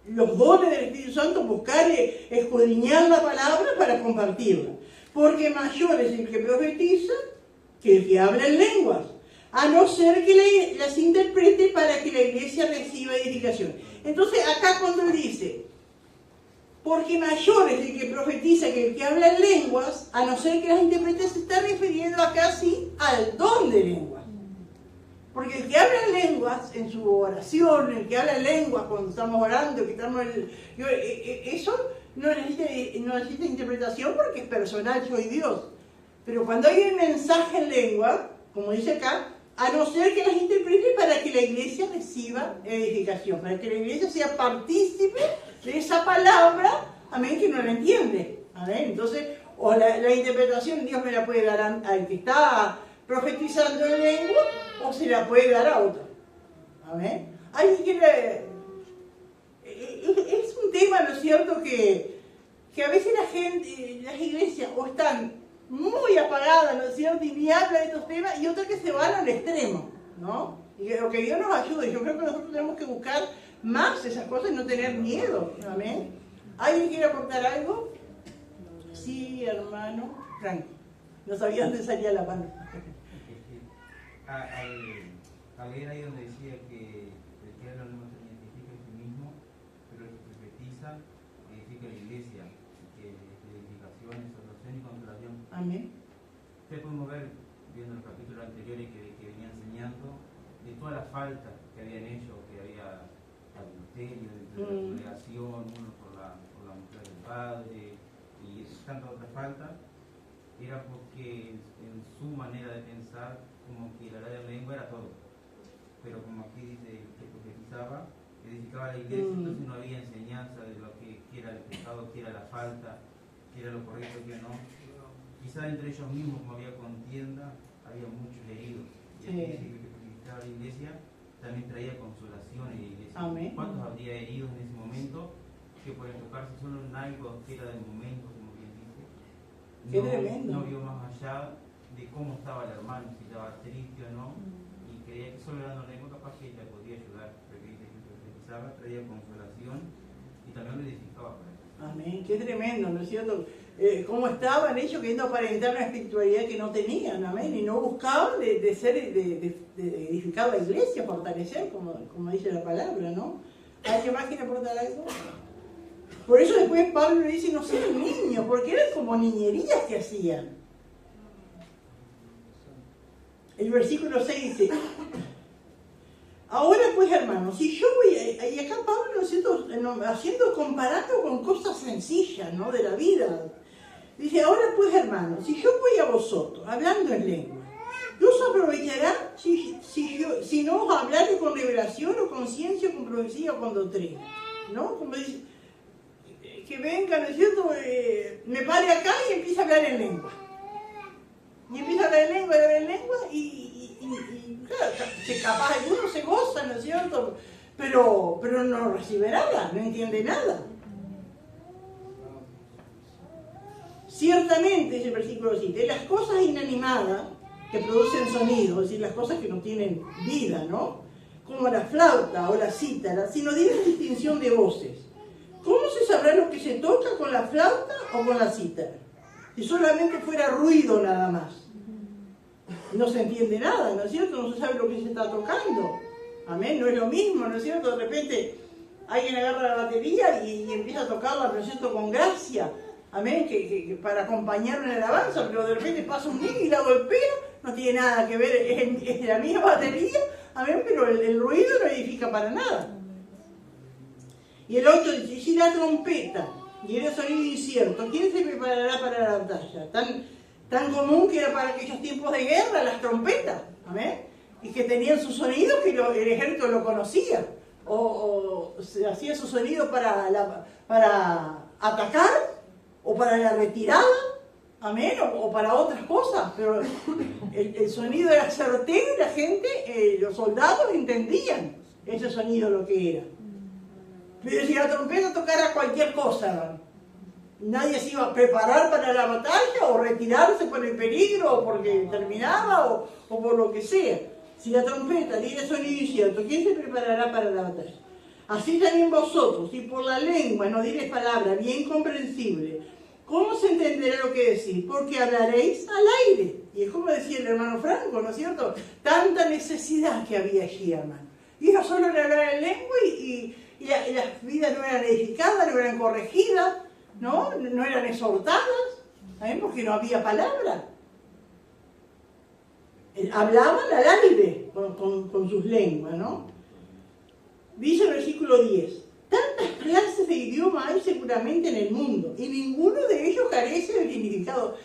S1: los dones del Espíritu Santo, buscar escudriñar la palabra para compartirla. Porque mayor es el que profetiza que el que habla en lenguas, a no ser que las interprete para que la iglesia reciba edificación. Entonces, acá cuando él dice, porque mayor es el que profetiza que el que habla en lenguas, a no ser que las interprete, se está refiriendo acá sí al don de lenguas. Porque el que habla en lenguas en su oración, el que habla en lenguas cuando estamos orando, que estamos eso no necesita interpretación porque es personal, soy Dios. Pero cuando hay un mensaje en lengua, como dice acá, a no ser que las interprete para que la iglesia reciba edificación, para que la iglesia sea partícipe de esa palabra, amén, que no la entiende. Amén. Entonces, o la interpretación Dios me la puede dar al que está profetizando en lengua, o se la puede dar a otro. Amén. Es un tema, ¿no es cierto?, que a veces la gente, las iglesias, o están muy apagadas, ¿no es cierto?, y ni hablan de estos temas, y otras que se van al extremo, ¿no? Y que Dios nos ayude. Yo creo que nosotros tenemos que buscar más esas cosas y no tener miedo. Amén. ¿Alguien quiere aportar algo? Sí, hermano. Frank. No sabía dónde salía la mano.
S3: Al leer ahí donde decía que el que habla no se identifica a sí mismo, pero el que profetiza edifica la iglesia, que edificación, exhortación y consolación.
S1: Amén.
S3: Ustedes podemos ver, viendo los capítulos anteriores que venía enseñando, de todas las faltas que habían hecho, que había adulterio, de la congregación, uno por la mujer del padre, y tantas otras faltas, era porque en su manera de pensar, como que la lengua era todo. Pero como aquí dice que profetizaba, edificaba la iglesia, entonces no había enseñanza de lo que era el pecado, que era la falta, que era lo correcto, que no. Quizá entre ellos mismos, como había contienda, había muchos heridos. Y aquí dice que profetizaba la iglesia, también traía consolación en la iglesia.
S1: Amén.
S3: ¿Cuántos habría heridos en ese momento que por enfocarse solo en algo que era del momento, como bien dice?
S1: Qué tremendo.
S3: No vio más allá de cómo estaba el hermano, si estaba triste o no, y creía que solo hablando lengua capaz que ella podía ayudar, porque dice que profetizaba, traía consolación y también lo edificaba para eso.
S1: Amén, qué tremendo, ¿no es cierto? Cómo estaban ellos queriendo aparentar una espiritualidad que no tenían, amén, y no buscaban de edificar la iglesia, fortalecer, como dice la palabra, ¿no? ¿Alguien más quiere aportar algo? Por eso después Pablo le dice, no sean niños, porque eran como niñerías que hacían. El versículo 6 dice, ahora pues hermanos, si yo voy, y acá Pablo, ¿no es cierto?, comparando con cosas sencillas, ¿no?, de la vida. Dice, ahora pues hermanos, si yo voy a vosotros, hablando en lengua, ¿no os aprovechará si no os hablaré con revelación o con ciencia, o con profecía o con doctrina? ¿No? Como dice, que venga, ¿no es cierto?, me pare acá y empiece a hablar en lengua. Y empieza a hablar en lengua, y claro, capaz algunos se gozan, ¿no es cierto? Pero no recibe nada, no entiende nada. Ciertamente, dice el versículo 7, las cosas inanimadas que producen sonido, es decir, las cosas que no tienen vida, ¿no? Como la flauta o la cítara, si no tienen distinción de voces. ¿Cómo se sabrá lo que se toca con la flauta o con la cítara? Si solamente fuera ruido nada más. No se entiende nada, ¿no es cierto? No se sabe lo que se está tocando. Amén, no es lo mismo, ¿no es cierto? De repente alguien agarra la batería y empieza a tocarla, ¿no es cierto?, con gracia. Amén, que para acompañar una alabanza, pero de repente pasa un niño y la golpea, no tiene nada que ver, es la misma batería, amén, pero el ruido no edifica para nada. Y el 8 dice, si la trompeta y el sonido incierto, ¿quién se preparará para la batalla? Tan común que era para aquellos tiempos de guerra las trompetas, amén, y que tenían sus sonidos que el ejército lo conocía, o se hacía su sonido para atacar, o para la retirada, amén, o para otras cosas, pero el sonido era certero y la gente, los soldados entendían ese sonido lo que era. Pero si la trompeta tocara cualquier cosa, nadie se iba a preparar para la batalla o retirarse por el peligro o porque terminaba o por lo que sea. Si la trompeta diera sonido incierto, ¿quién se preparará para la batalla? Así también vosotros, si por la lengua no diréis palabra bien comprensible, ¿cómo se entenderá lo que decís? Porque hablaréis al aire. Y es como decía el hermano Franco, ¿no es cierto? Tanta necesidad que había allí, hermano. Y ellos solo le hablaban en lengua y las vidas no eran edificadas, no eran corregidas, no eran exhortadas, ¿saben? Porque no había palabra. Hablaban al aire con sus lenguas, ¿no? Dice el versículo 10, tantas clases de idioma hay seguramente en el mundo y ninguno de ellos carece del significado.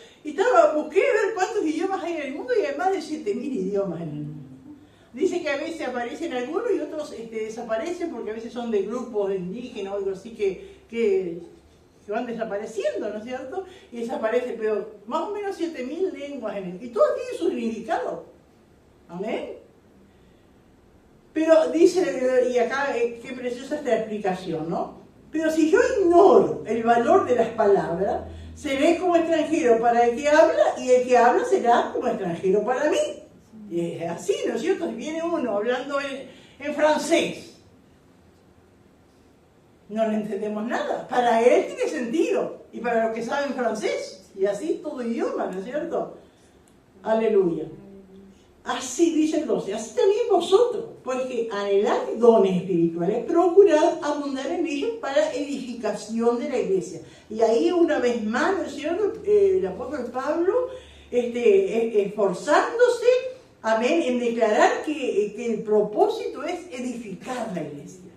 S1: Busqué ver cuántos idiomas hay en el mundo y hay más de 7.000 idiomas en el mundo. Dice que a veces aparecen algunos y otros desaparecen porque a veces son de grupos indígenas o algo así que van desapareciendo, ¿no es cierto? Y desaparecen, pero más o menos 7.000 lenguas en el mundo. Y todos tienen su significado. Amén. Pero dice, y acá qué preciosa esta explicación, ¿no? Pero si yo ignoro el valor de las palabras, seré como extranjero para el que habla y el que habla será como extranjero para mí. Y es así, ¿no es cierto? Si viene uno hablando en francés, no le entendemos nada. Para él tiene sentido y para los que saben francés. Y así todo idioma, ¿no es cierto? Aleluya. Así dice el 12, así también vosotros, pues que anheláis dones espirituales, procurad abundar en ellos para edificación de la iglesia. Y ahí una vez más, ¿no es cierto?, el apóstol Pablo esforzándose, amén, en declarar que el propósito es edificar la iglesia.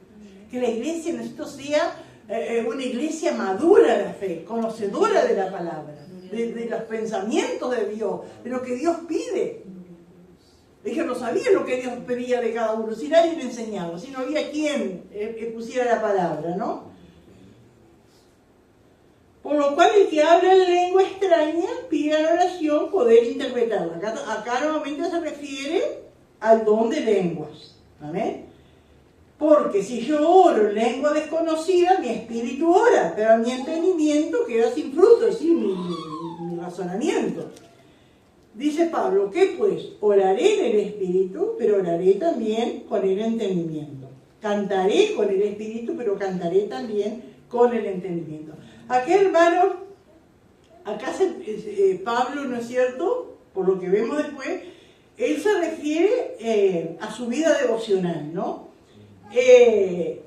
S1: Que la iglesia, ¿no es cierto?, sea una iglesia madura de la fe, conocedora de la palabra, de los pensamientos de Dios, de lo que Dios pide. Ellos no sabían lo que Dios pedía de cada uno, si nadie le enseñaba, si no había quien pusiera la palabra, ¿no? Por lo cual el que habla en lengua extraña pide en oración poder interpretarla. Acá nuevamente se refiere al don de lenguas. ¿Amén? Porque si yo oro en lengua desconocida, mi espíritu ora, pero mi entendimiento queda sin fruto, es decir, mi razonamiento. Dice Pablo, ¿qué pues? Oraré en el espíritu, pero oraré también con el entendimiento. Cantaré con el espíritu, pero cantaré también con el entendimiento. Aquí, hermano, acá Pablo, ¿no es cierto?, por lo que vemos después, él se refiere a su vida devocional, ¿no?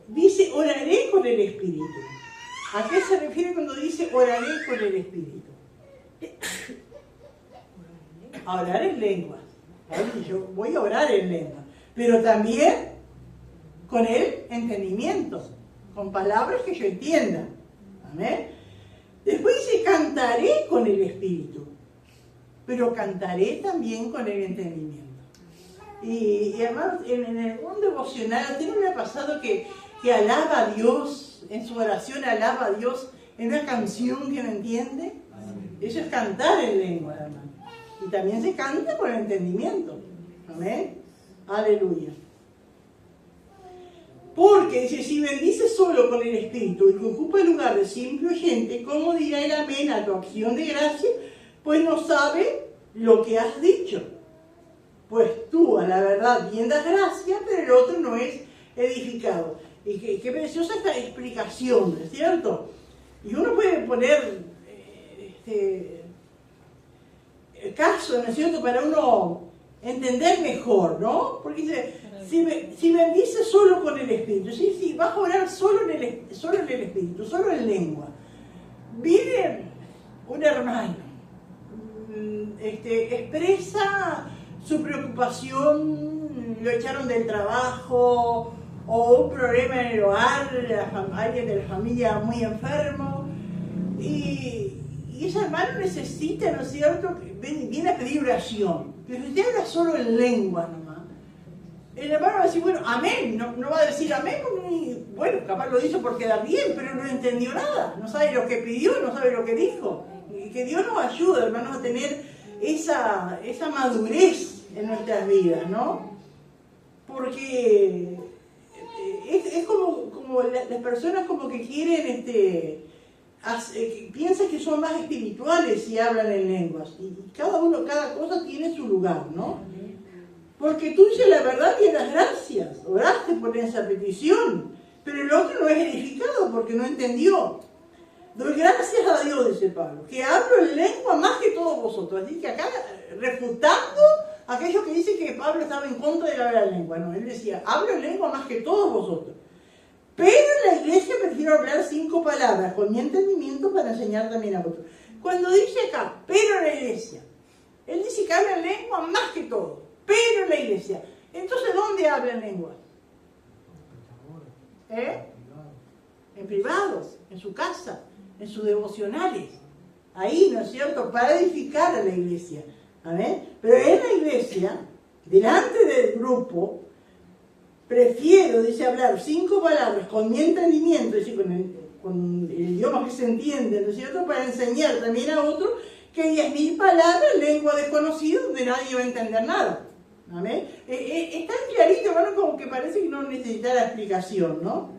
S1: Dice, oraré con el espíritu. ¿A qué se refiere cuando dice oraré con el espíritu? A orar en lenguas. Yo voy a orar en lenguas, pero también con el entendimiento, con palabras que yo entienda. Amén. Después dice, cantaré con el espíritu, pero cantaré también con el entendimiento. Y además, en el mundo devocional, ¿a usted no le ha pasado que alaba a Dios, en su oración alaba a Dios en una canción que no entiende? Eso es cantar en lengua, hermano. Y también se canta con el entendimiento. Amén. Aleluya. Porque dice, si bendices solo con el Espíritu y que ocupa el lugar de simple oyente, ¿cómo dirá el amén a tu acción de gracia? Pues no sabe lo que has dicho. Pues tú a la verdad bien das gracia, pero el otro no es edificado. Y qué preciosa esta explicación, ¿es cierto? Y uno puede poner caso, ¿no es cierto?, para uno entender mejor, ¿no? Porque dice, si bendices solo con el Espíritu, si vas a orar solo en el Espíritu, solo en lengua, viene un hermano, expresa su preocupación, lo echaron del trabajo, o un problema en el hogar, alguien de la familia muy enfermo, y ese hermano necesita, ¿no es cierto?, viene a pedir oración. Pero si usted habla solo en lengua nomás, el hermano va a decir, bueno, amén, no va a decir amén, bueno, capaz lo dice por quedar bien, pero no entendió nada, no sabe lo que pidió, no sabe lo que dijo. Y que Dios nos ayude, hermanos, a tener esa madurez en nuestras vidas, ¿no? Porque es como las personas como que quieren, piensan que son más espirituales si hablan en lenguas. Y cada cosa tiene su lugar, ¿no? Porque tú dices la verdad y das gracias, oraste por esa petición, pero el otro no es edificado porque no entendió. Doy gracias a Dios, dice Pablo, que hablo en lengua más que todos vosotros. Así que acá, refutando aquellos que dicen que Pablo estaba en contra de hablar en lengua. No, él decía, hablo en lengua más que todos vosotros. Pero en la iglesia prefiero hablar 5 palabras con mi entendimiento para enseñar también a otros. Cuando dice acá, pero en la iglesia, él dice que habla en lengua más que todo, pero en la iglesia. Entonces, ¿dónde habla en lengua? En privado, en su casa, en sus devocionales. Ahí, ¿no es cierto?, para edificar a la iglesia. ¿Amén? Pero en la iglesia, delante del grupo, prefiero, dice, hablar 5 palabras con mi entendimiento, es decir, con el idioma que se entiende, ¿no es cierto?, para enseñar también a otros, que 10.000 palabras en lengua desconocida donde nadie va a entender nada. ¿Amén? Es tan clarito, hermano, como que parece que no necesitara explicación, ¿no?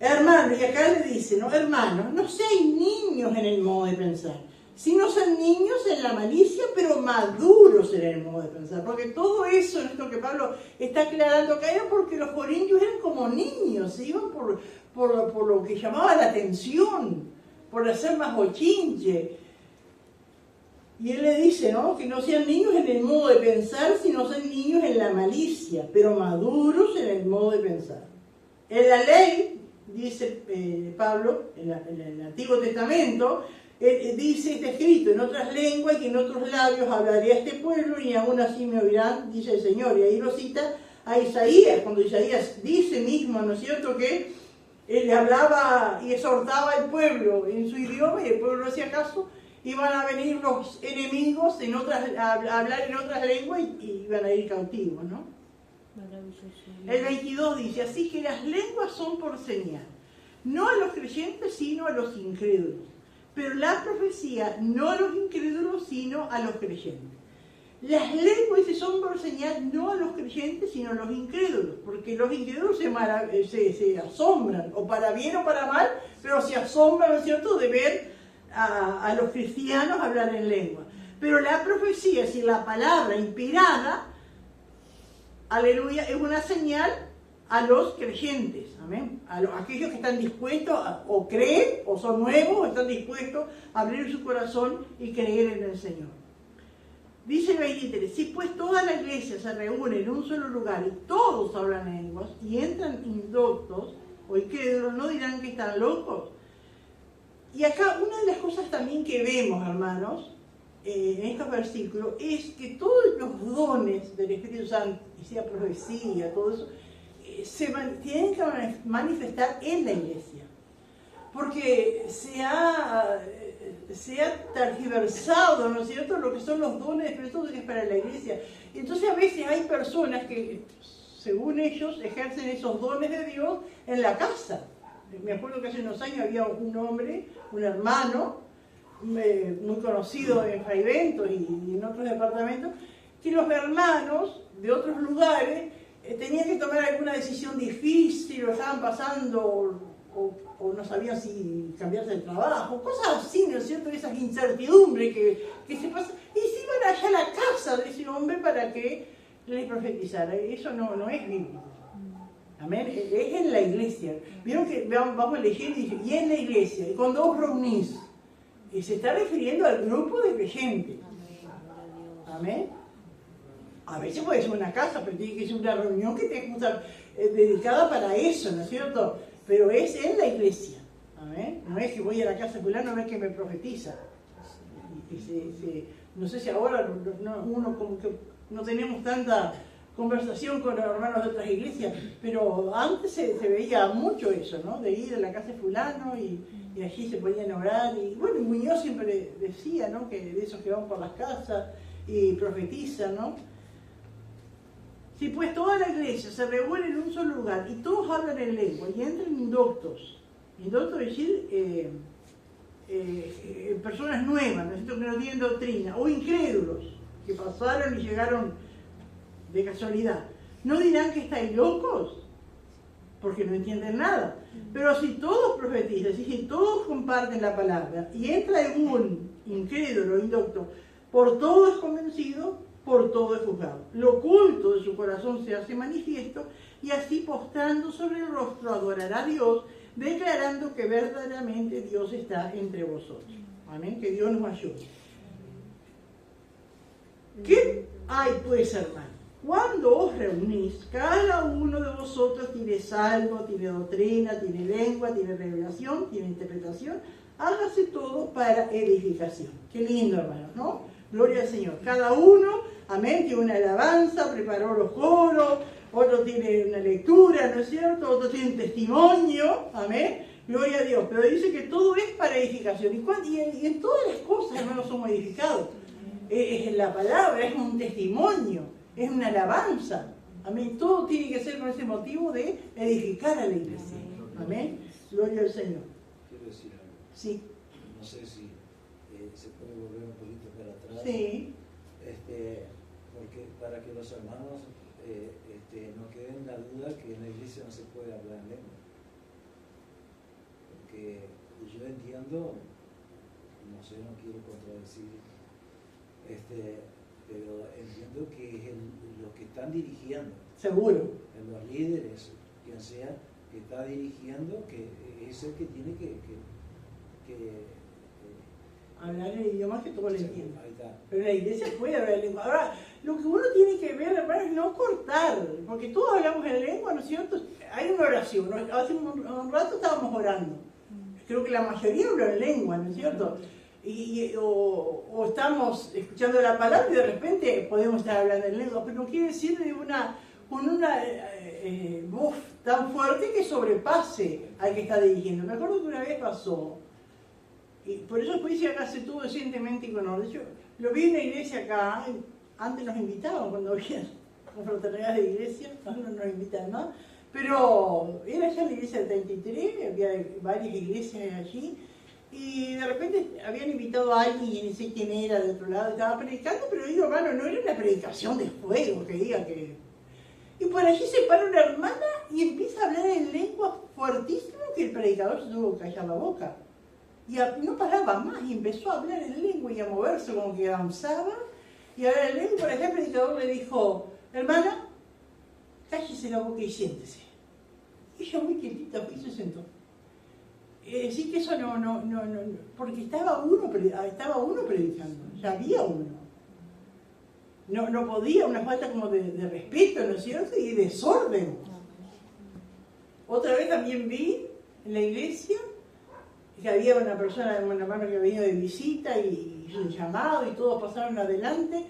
S1: Hermano, y acá le dice, ¿no? Hermanos, no sean niños en el modo de pensar, sino sean niños en la malicia, pero maduros en el modo de pensar. Porque todo eso, esto que Pablo está aclarando acá, era porque los corintios eran como niños, se iban por lo que llamaba la atención, por hacer más bochinche. Y él le dice, ¿no?, que no sean niños en el modo de pensar, sino sean niños en la malicia, pero maduros en el modo de pensar. En la ley, dice Pablo, en el Antiguo Testamento, dice, está escrito en otras lenguas y en otros labios hablaré a este pueblo y aún así me oirán, dice el Señor. Y ahí lo cita a Isaías, cuando Isaías dice mismo, ¿no es cierto?, que él le hablaba y exhortaba al pueblo en su idioma y el pueblo no hacía caso. Iban a venir los enemigos a hablar en otras lenguas y iban a ir cautivos, ¿no? El 22 dice, así que las lenguas son por señal, no a los creyentes, sino a los incrédulos. Pero la profecía, no a los incrédulos, sino a los creyentes. Las lenguas son por señal, no a los creyentes, sino a los incrédulos. Porque los incrédulos se asombran, o para bien o para mal, pero se asombran, ¿no es cierto?, de ver a los cristianos hablar en lengua. Pero la profecía, es decir, la palabra inspirada, aleluya, es una señal a los creyentes, amén, a aquellos que están dispuestos o creen, o son nuevos, o están dispuestos a abrir su corazón y creer en el Señor. Dice el 23, si pues toda la iglesia se reúne en un solo lugar y todos hablan lenguas y entran indoctos o incrédulos, ¿no dirán que están locos? Y acá una de las cosas también que vemos, hermanos, en estos versículos, es que todos los dones del Espíritu Santo, y sea profecía, todo eso, tienen que manifestar en la iglesia. Porque se ha tergiversado, ¿no es cierto?, lo que son los dones del Espíritu Santo que es para la iglesia. Entonces a veces hay personas que, según ellos, ejercen esos dones de Dios en la casa. Me acuerdo que hace unos años había un hombre, un hermano, muy conocido en Fraiventos y en otros departamentos, que los hermanos de otros lugares tenían que tomar alguna decisión difícil, o estaban pasando, o no sabían si cambiarse de trabajo, cosas así, ¿no es cierto? Esas incertidumbres que se pasan, y se iban allá a la casa de ese hombre para que les profetizara. Eso no es bíblico. Amén. Es en la iglesia. Vieron que vamos a leer y dice, y en la iglesia, y cuando os reunís, y se está refiriendo al grupo de creyentes. Amén. A veces puede ser una casa, pero tiene que ser una reunión que tenga que estar dedicada para eso, ¿no es cierto? Pero es en la iglesia. Amén. No es que voy a la casa de fulano a ver que me profetiza. No sé si ahora uno como que no tenemos tanta conversación con los hermanos de otras iglesias, pero antes se veía mucho eso, ¿no? De ir a la casa de fulano y allí se podían orar. Y bueno, Muñoz siempre decía, ¿no? Que de esos que van por las casas y profetizan, ¿no? Si pues toda la iglesia se reúne en un solo lugar y todos hablan en lengua y entran indoctos es decir, personas nuevas, ¿no? Que no tienen doctrina, o incrédulos, que pasaron y llegaron de casualidad, ¿no dirán que estáis locos? Porque no entienden nada. Pero si todos profetizan, si todos comparten la palabra, y entra algún incrédulo o indocto, por todo es convencido, por todo es juzgado. Lo oculto de su corazón se hace manifiesto, y así postrando sobre el rostro adorará a Dios, declarando que verdaderamente Dios está entre vosotros. Amén, que Dios nos ayude. ¿Qué hay pues, hermano? Cuando os reunís, cada uno de vosotros tiene salmo, tiene doctrina, tiene lengua, tiene revelación, tiene interpretación. Hágase todo para edificación. Qué lindo, hermanos, ¿no? Gloria al Señor. Cada uno, amén, tiene una alabanza, preparó los coros, otro tiene una lectura, ¿no es cierto? Otro tiene un testimonio, amén. Gloria a Dios. Pero dice que todo es para edificación. Y en todas las cosas, hermanos, somos edificados. Es la palabra, es un testimonio, es una alabanza. Amén. Todo tiene que ser con ese motivo de edificar a la iglesia. Amén. Gloria al Señor.
S4: Quiero decir algo.
S1: Sí.
S4: No sé si se puede volver un poquito para atrás.
S1: Sí.
S4: Porque para que los hermanos no queden la duda que en la iglesia no se puede hablar en lengua. Porque yo entiendo, no sé, no quiero contradecir, pero entiendo que es los que están dirigiendo.
S1: Seguro.
S4: Los líderes, quien sea, que está dirigiendo, que es el que tiene que
S1: hablar el idioma que todo le entiende.
S4: Ahí está.
S1: Pero en la iglesia puede hablar lengua. Ahora, lo que uno tiene que ver, hermano, es no cortar, porque todos hablamos en lengua, ¿no es cierto? Hay una oración, ¿no? Hace un rato estábamos orando. Creo que la mayoría habla en lengua, ¿no es cierto? O estamos escuchando la palabra y de repente podemos estar hablando en lengua, pero no quiere decir con una voz tan fuerte que sobrepase al que está dirigiendo. Me acuerdo que una vez pasó, y por eso después dice acá hace todo decentemente y con orden. Yo lo vi en la iglesia acá, antes nos invitaban cuando había confraternidades de iglesia, ahora no nos invitan más, pero era ya la iglesia del 33, había varias iglesias allí, y de repente habían invitado a alguien, y no sé quién era de otro lado, estaba predicando, pero digo, hermano, no era una predicación de fuego, que diga que... Y por allí se para una hermana y empieza a hablar en lengua fuertísimo, que el predicador se tuvo que callar la boca. Y no paraba más, y empezó a hablar en lengua y a moverse como que avanzaba, y a hablar en lengua. Por ejemplo, el predicador le dijo, hermana, cállese la boca y siéntese. Y ella muy quietita fue y se sentó. Sí que eso no, porque estaba uno predicando, ya había uno. No podía, una falta como de respeto, ¿no es cierto? Y desorden. Otra vez también vi en la iglesia que había una persona, un hermano que venía de visita y hizo un llamado y todos pasaron adelante,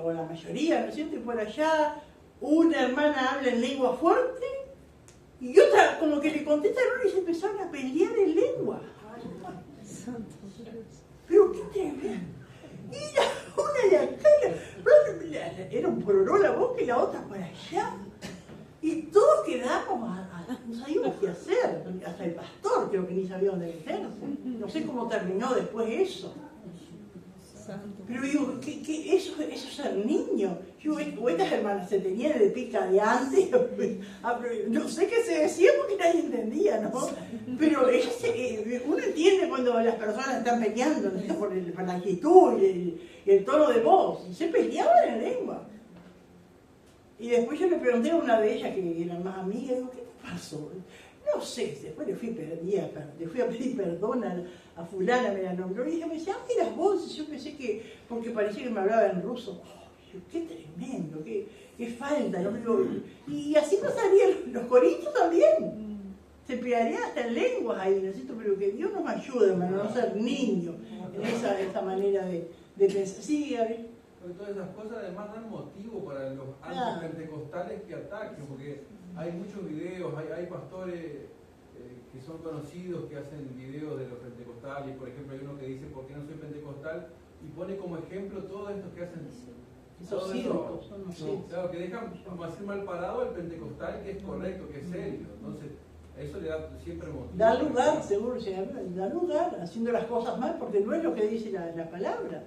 S1: o la mayoría, ¿no es cierto? Y por allá una hermana habla en lengua fuerte y otra como que le contestaron y se empezaron a pelear en lengua. Pero qué tremendo. Y una de acá, era un pororó la boca y la otra por allá. Y todos quedamos, no sabíamos qué hacer. Hasta el pastor creo que ni sabía dónde meterse. no sé cómo terminó después eso. Pero digo, eso es ser niño. Yo, estas hermanas se tenían de pica de antes, no sé qué se decía porque nadie entendía, ¿no? Pero uno entiende cuando las personas están peleando, ¿no? por la actitud y el tono de voz. Y se peleaban en lengua. Y después yo le pregunté a una de ellas, que era más amiga, digo, ¿qué te pasó? No sé, después le fui a pedir perdón a fulana, me la nombró, y ella me decía, eras vos, y yo pensé que, porque parecía que me hablaba en ruso. Oh, qué tremendo, qué falta, ¿no? Y así pasarían los corintios también. Se pelearían hasta en lenguas ahí, ¿no es cierto? Pero que Dios nos ayude, hermano, a no ser niños en esa manera de pensar. Sí, Gabriel.
S5: Porque todas esas cosas además dan motivo para los antipentecostales que ataquen, porque hay muchos videos, hay pastores que son conocidos que hacen videos de los pentecostales, por ejemplo hay uno que dice ¿por qué no soy pentecostal? Y pone como ejemplo todos estos que hacen
S1: Esos circos,
S5: claro, que dejan como así mal parado al pentecostal, que es correcto, que es serio. Entonces eso le da siempre motivo.
S1: Da lugar, seguro, da lugar, haciendo las cosas mal, porque no es lo que dice la palabra.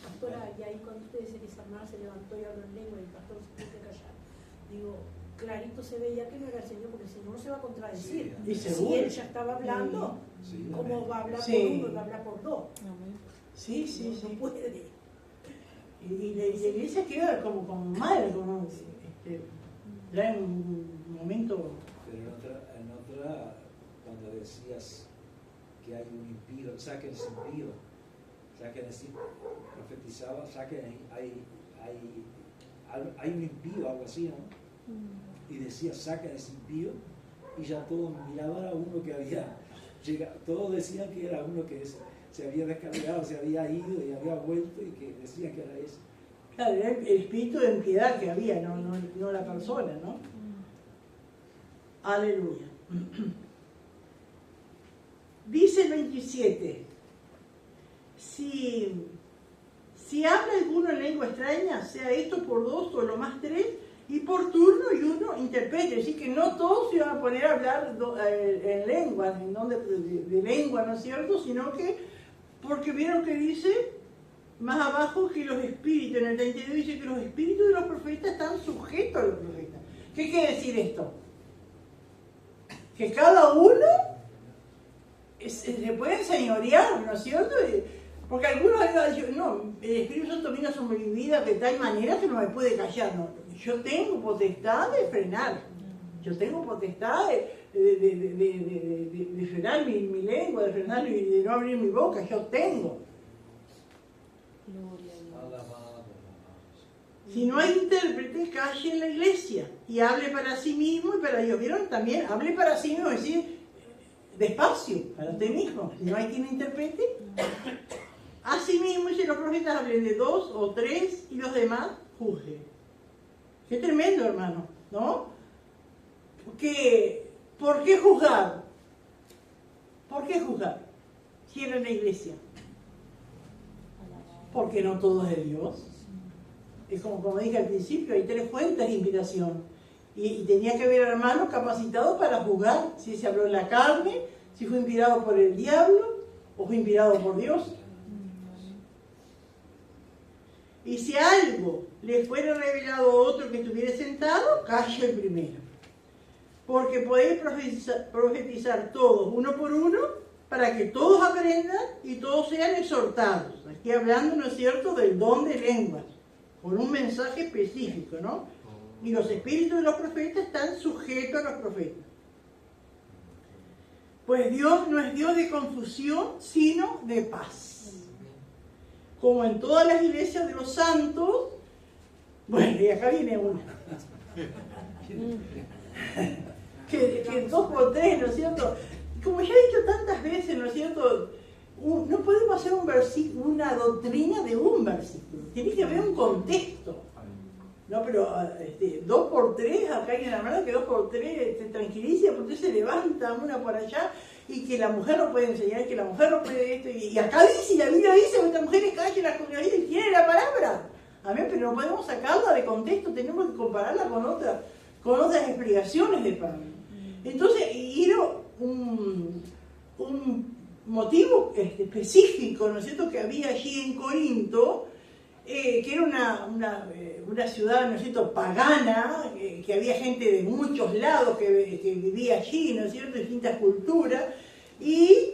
S2: Pastora, y ahí cuando usted dice que esa hermana se levantó y habló en lengua y el pastor se puso a callar, digo, clarito se veía que no era el Señor, porque si no, no se va a contradecir.
S1: Sí,
S2: si él ya estaba hablando, ¿cómo va a hablar por uno y va a hablar por dos? Sí. No puede.
S1: Y la iglesia queda como mal, como ya en un momento.
S4: Pero en otra, cuando decías que hay un impío, saquen ese impío, profetizaba, hay un impío, algo así, ¿no? Y decía, saquen ese impío, y ya todos miraban a uno que había llegado, todos decían que era uno que se había descargado, se había ido y había vuelto, y que decían que era ese.
S1: Claro, era el espíritu de impiedad que había, no la persona, ¿no? Aleluya. Dice el 27, si habla alguno en lengua extraña, sea esto por dos o lo más tres, y por turno y uno interprete. Es decir, que no todos se van a poner a hablar en lenguas, de lengua, ¿no es cierto? Sino que, porque vieron que dice más abajo que los espíritus, en el 32 dice que los espíritus de los profetas están sujetos a los profetas. ¿Qué quiere decir esto? Que cada uno se puede enseñorear, ¿no es cierto? Porque algunos han dicho, no, el Espíritu Santo vino sobre mi vida de tal manera que no me puede callar. No, yo tengo potestad de frenar. Yo tengo potestad de frenar mi lengua, de frenar y de no abrir mi boca. Yo tengo. Si no hay intérprete, calle en la iglesia y hable para sí mismo y para Dios. ¿Vieron? También hable para sí mismo, es decir, despacio, para usted mismo. Si no hay quien interprete, así mismo, si los profetas hablen de dos o tres y los demás juzguen. Qué tremendo, hermano, ¿no? ¿Por qué juzgar? ¿Por qué juzgar? Si era en la iglesia. Porque no todo es de Dios. Es como dije al principio, hay tres fuentes de inspiración. Y tenía que haber hermanos capacitados para juzgar si se habló en la carne, si fue inspirado por el diablo o fue inspirado por Dios. Y si algo le fuera revelado a otro que estuviera sentado, calle el primero. Porque podéis profetizar todos, uno por uno, para que todos aprendan y todos sean exhortados. Aquí hablando, ¿no es cierto?, del don de lenguas, con un mensaje específico, ¿no? Y los espíritus de los profetas están sujetos a los profetas. Pues Dios no es Dios de confusión, sino de paz. Como en todas las iglesias de los santos, bueno, y acá viene una. que 2 por 3, ¿no es cierto? Como ya he dicho tantas veces, ¿no es cierto? No podemos hacer una doctrina de un versículo. Tiene que haber un contexto. No, pero 2 por 3, acá hay una hermana que 2 por 3 te tranquiliza, porque se levanta una por allá, y que la mujer no puede enseñar, que la mujer no puede esto, y acá dice, la Biblia dice, que estas mujeres callen las congregaciones y tiene la palabra. Amén, pero no podemos sacarla de contexto, tenemos que compararla con otras explicaciones de Pablo. Entonces, era un motivo específico, ¿no es cierto?, que había allí en Corinto, que era una ciudad, ¿no es cierto?, pagana, que había gente de muchos lados que vivía allí, ¿no es cierto?, distintas culturas, y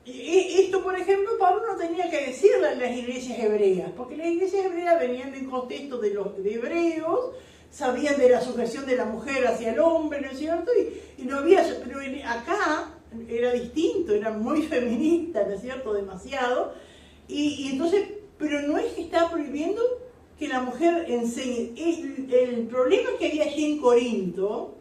S1: esto, por ejemplo, Pablo no tenía que decirle a las iglesias hebreas, porque las iglesias hebreas venían del contexto de los hebreos, sabían de la sujeción de la mujer hacia el hombre, ¿no es cierto?, y no había, pero acá era distinto, era muy feminista, ¿no es cierto?, demasiado, y entonces, pero no es que está prohibiendo que la mujer enseñe. El problema que había allí en Corinto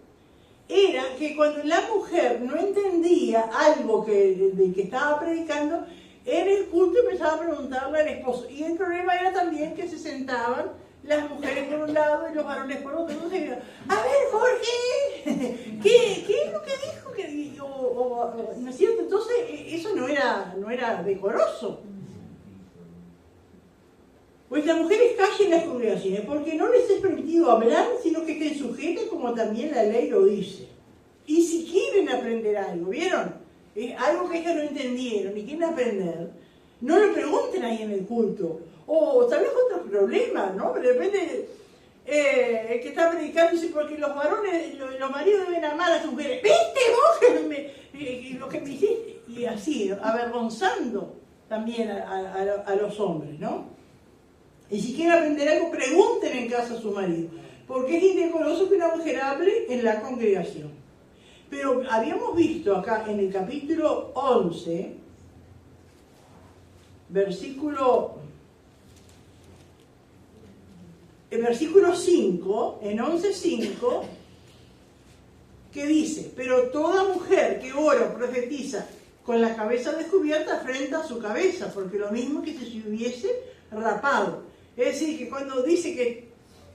S1: era que cuando la mujer no entendía algo de que estaba predicando, en el culto empezaba a preguntarle al esposo. Y el problema era también que se sentaban las mujeres por un lado y los varones por otro. Entonces, a ver, Jorge, ¿qué es lo que dijo? ¿No es cierto? Entonces, eso no era decoroso. Pues las mujeres callen las congregaciones, porque no les es permitido hablar, sino que estén sujetas como también la ley lo dice. Y si quieren aprender algo, ¿vieron? Algo que ellos no entendieron y quieren aprender, no lo pregunten ahí en el culto. O tal vez otro problema, ¿no? De repente, el que está predicando dice, porque los varones, los maridos deben amar a sus mujeres. ¿Viste vos lo que me hiciste? Y así, avergonzando también a los hombres, ¿no? Y si quieren aprender algo, pregunten en casa a su marido, porque es indecoroso que una mujer hable en la congregación. Pero habíamos visto acá en el capítulo 11, versículo 5, en 11:5, que dice, pero toda mujer que ora o profetiza con la cabeza descubierta afrenta su cabeza, porque lo mismo que si se hubiese rapado. Es decir, que cuando dice que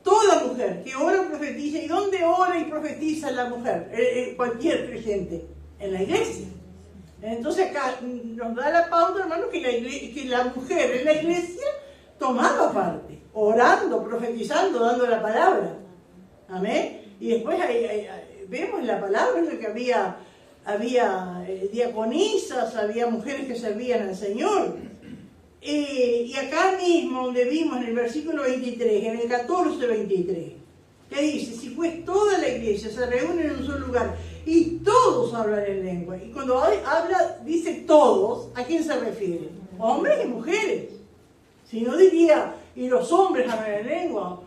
S1: toda mujer que ora o profetiza, ¿y dónde ora y profetiza la mujer? Cualquier creyente, en la iglesia. Entonces acá nos da la pauta, hermanos, que la mujer en la iglesia tomaba parte, orando, profetizando, dando la palabra. Amén. Y después vemos en la palabra que había diaconisas, había mujeres que servían al Señor. Y acá mismo, donde vimos en el versículo 23, en el 14:23, que dice, si pues toda la iglesia se reúne en un solo lugar y todos hablan en lengua, y cuando habla, dice todos, ¿a quién se refiere? Hombres y mujeres. Si no diría, y los hombres hablan en lengua,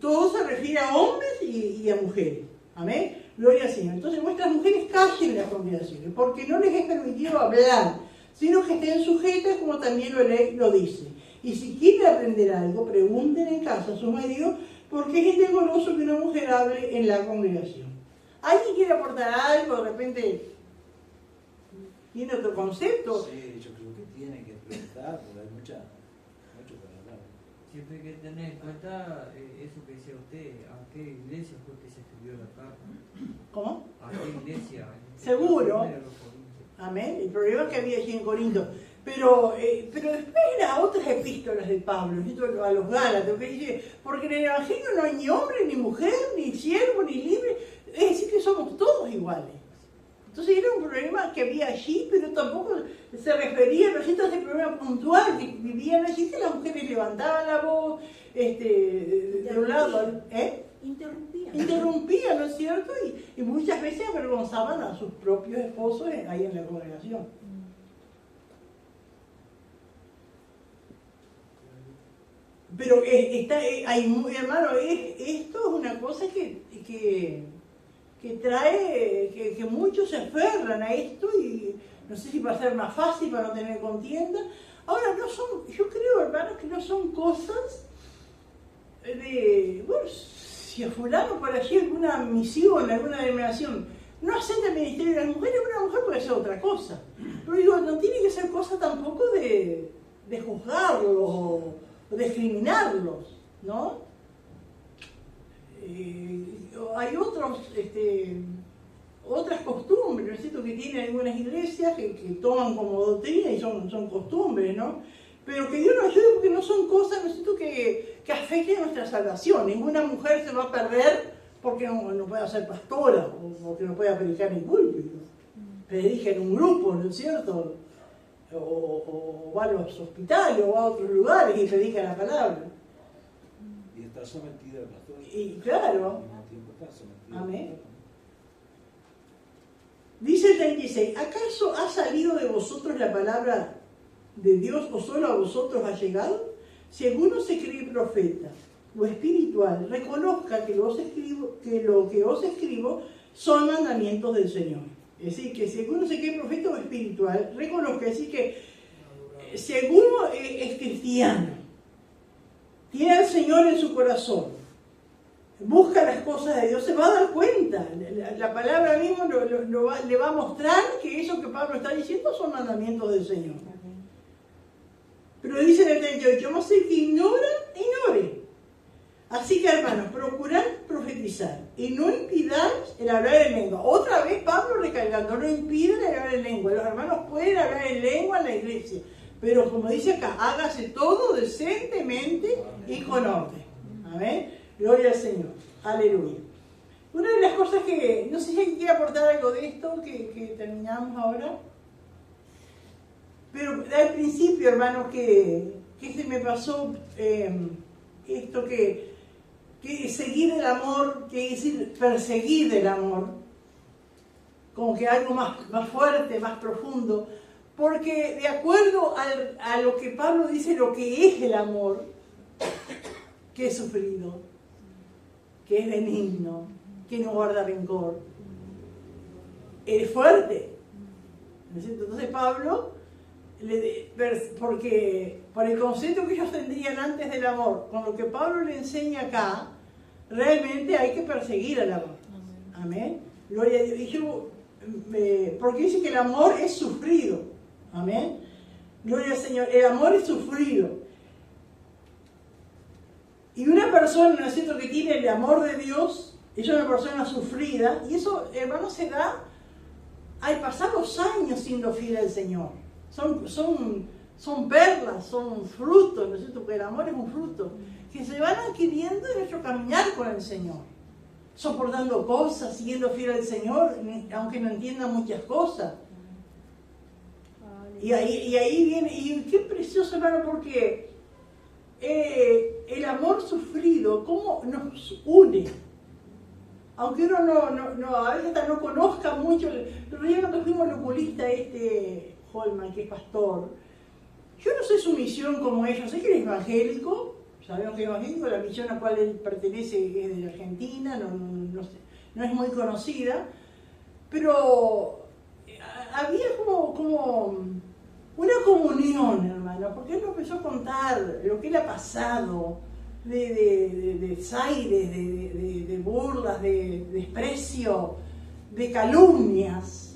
S1: todo se refiere a hombres y a mujeres. Amén. Gloria al Señor. Entonces vuestras mujeres callen las congregaciones, porque no les es permitido hablar, sino que estén sujetas como también la ley lo dice. Y si quieren aprender algo, pregunten en casa a su marido, porque es indecoroso que una mujer hable en la congregación. ¿Alguien quiere aportar algo? De repente tiene otro concepto.
S4: Sí, yo creo que tiene que preguntar, porque hay mucho para hablar.
S2: Siempre hay que tener en cuenta eso que decía usted, a qué iglesia fue que se escribió la carta.
S1: ¿Cómo?
S2: ¿A qué iglesia?
S1: Seguro. Amén. El problema que había allí en Corinto. Pero después eran otras epístolas de Pablo, a los Gálatas, que dice, porque en el Evangelio no hay ni hombre, ni mujer, ni siervo, ni libre, es decir, que somos todos iguales. Entonces era un problema que había allí, pero tampoco se refería a ese problema puntual que vivían allí, que las mujeres levantaban la voz, de un lado, Interrumpían, ¿no es cierto? Y muchas veces avergonzaban a sus propios esposos ahí en la congregación. Pero hermano, esto es una cosa que trae, que muchos se aferran a esto y no sé si va a ser más fácil para no tener contienda. Ahora, yo creo, hermanos, que no son cosas bueno, si a fulano por allí alguna misión, alguna denominación no acepta el ministerio de las mujeres, una mujer puede ser otra cosa. Pero digo, no tiene que ser cosa tampoco de juzgarlos o discriminarlos, ¿no? Hay otras costumbres, ¿no es cierto?, que tienen algunas iglesias que toman como doctrina y son costumbres, ¿no? Pero que Dios nos ayude porque no son cosas, ¿no es cierto?, que afecten a nuestra salvación. Ninguna mujer se va a perder porque no pueda ser pastora o porque no pueda predicar en púlpito.
S2: predica en un grupo, ¿no es cierto? O va a los hospitales o va a otros lugares y predica la palabra.
S4: Y está sometida al pastor.
S2: Y claro,
S4: Al mismo tiempo está sometida al
S2: amén.
S4: pastor.
S2: Dice el 36, ¿acaso ha salido de vosotros la palabra de Dios o solo a vosotros ha llegado? Si alguno se cree profeta o espiritual, reconozca que lo que os escribo son mandamientos del Señor. Es decir, que si alguno se cree profeta o espiritual, reconozca, es decir, que si alguno es cristiano, tiene al Señor en su corazón, busca las cosas de Dios, se va a dar cuenta. La palabra mismo le va a mostrar que eso que Pablo está diciendo son mandamientos del Señor. Pero dice en el 38, más el que ignora, ignore. Así que, hermanos, procurad profetizar y no impidáis el hablar en lengua. Otra vez Pablo recalcando, no impidan el hablar en lengua. Los hermanos pueden hablar en lengua en la iglesia, pero como dice acá, hágase todo decentemente y con orden. Amén. Gloria al Señor. Aleluya. Una de las cosas que, no sé si alguien quiere aportar algo de esto, que terminamos ahora. Pero al principio, hermanos, que se me pasó esto que seguir el amor, que decir perseguir el amor, como que algo más fuerte, más profundo, porque de acuerdo a lo que Pablo dice, lo que es el amor, que es sufrido, que es benigno, que no guarda rencor, es fuerte. Entonces Pablo, porque por el concepto que ellos tendrían antes del amor, con lo que Pablo le enseña acá, realmente hay que perseguir al amor. Amén. Gloria a Dios. Porque dice que el amor es sufrido. Amén. Gloria al Señor. El amor es sufrido. Y una persona, ¿no es cierto?, que tiene el amor de Dios, es una persona sufrida, y eso, hermano, se da al pasar los años siendo fiel al Señor. Son perlas, son frutos, ¿no es cierto?, porque el amor es un fruto, que se van adquiriendo en nuestro caminar con el Señor. Soportando cosas, siguiendo fiel al Señor, aunque no entiendan muchas cosas. Y ahí viene, y qué precioso, hermano, porque el amor sufrido, cómo nos une. Aunque uno a veces hasta no conozca mucho. Pero ya cuando fuimos al oculista Holman, que es pastor, yo no sé su misión como ellos, sé que él es evangélico, sabemos que es evangélico, la misión a la cual él pertenece es de Argentina, no es muy conocida, pero había como una comunión, hermano, porque él nos empezó a contar lo que él ha pasado, de desaires, de burlas, de desprecio, de calumnias,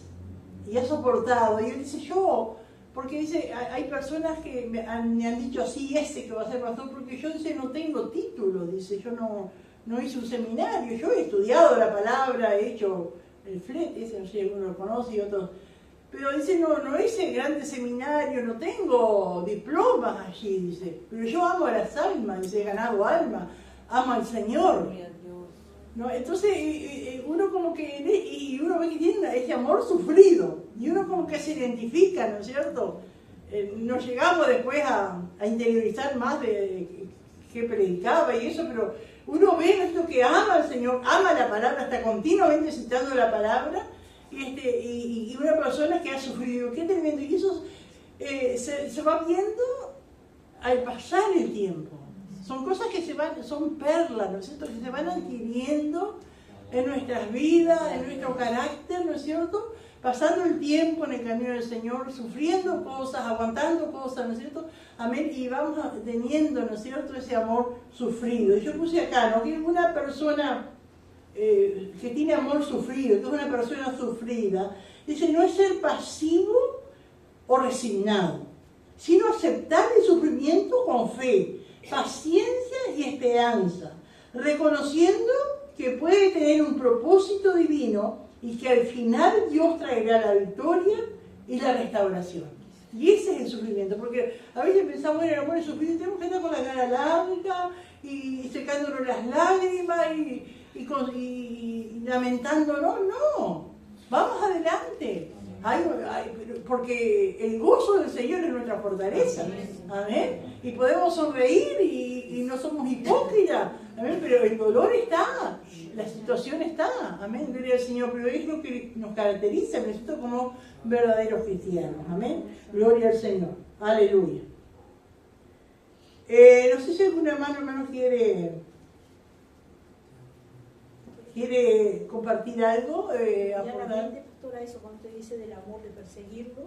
S2: y ha soportado. Y él dice, porque dice, hay personas que me han dicho así, ese que va a ser pastor, porque yo dice, no tengo título, dice, yo no hice un seminario, yo he estudiado la palabra, he hecho el flete, ese no sé si alguno lo conoce y otros, pero dice, no hice grandes seminarios, no tengo diplomas allí, dice, pero yo amo a las almas, dice, he ganado alma, amo al Señor. ¿No? Entonces uno como que, y uno ve que tiene ese amor sufrido, y uno como que se identifica, ¿no es cierto? Nos llegamos después a interiorizar más de qué predicaba y eso, pero uno ve esto que ama al Señor, ama la palabra, está continuamente citando la palabra, y una persona que ha sufrido, qué tremendo, y eso se va viendo al pasar el tiempo. Son cosas que son perlas, ¿no es cierto?, que se van adquiriendo en nuestras vidas, en nuestro carácter, ¿no es cierto?, pasando el tiempo en el camino del Señor, sufriendo cosas, aguantando cosas, ¿no es cierto?, amén, y vamos teniendo, ¿no es cierto?, ese amor sufrido. Y yo puse acá, ¿no?, que una persona que tiene amor sufrido, que es una persona sufrida, dice, no es ser pasivo o resignado, sino aceptar el sufrimiento con fe, paciencia y esperanza, reconociendo que puede tener un propósito divino y que al final Dios traerá la victoria y la restauración. Y ese es el sufrimiento, porque a veces pensamos en el amor y sufrimiento, tenemos que estar con la cara larga y secándonos las lágrimas y lamentándonos. No, vamos adelante,
S1: Porque el gozo del Señor es nuestra fortaleza. Amén. Y podemos sonreír y no somos hipócritas. Amén. Pero el dolor está, la situación está. Amén. Gloria al Señor. Pero es lo que nos caracteriza, nosotros como verdaderos cristianos. Amén. Gloria al Señor. Aleluya. No sé si algún hermano quiere compartir algo, aportar.
S2: Pastora, eso cuando te dice del amor de perseguirlo,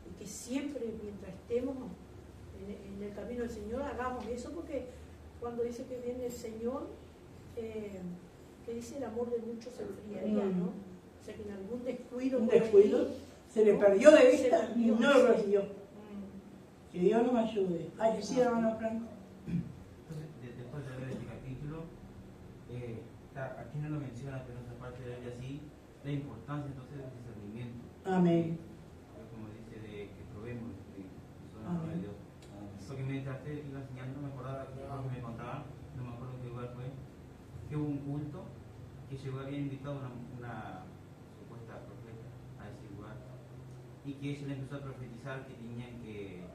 S2: y que siempre mientras estemos en el camino del Señor hagamos eso, porque cuando dice que viene el Señor, que dice el amor de muchos se enfriaría, ¿no? O sea que en algún descuido,
S1: Se le perdió de vista y no lo persiguió. Que Dios nos ayude. Ay, sí, hermano Franco.
S3: Entonces, después de ver este capítulo, aquí no lo menciona, pero en esa parte de ella sí, la importancia entonces del discernimiento.
S1: Amén.
S3: Como dice, de que probemos de Dios. Porque mientras te iba enseñando, me acordaba que me contaba, no me acuerdo qué lugar fue, que hubo un culto que llegó, había invitado una supuesta profeta a ese lugar, y que ella le empezó a profetizar que tenían que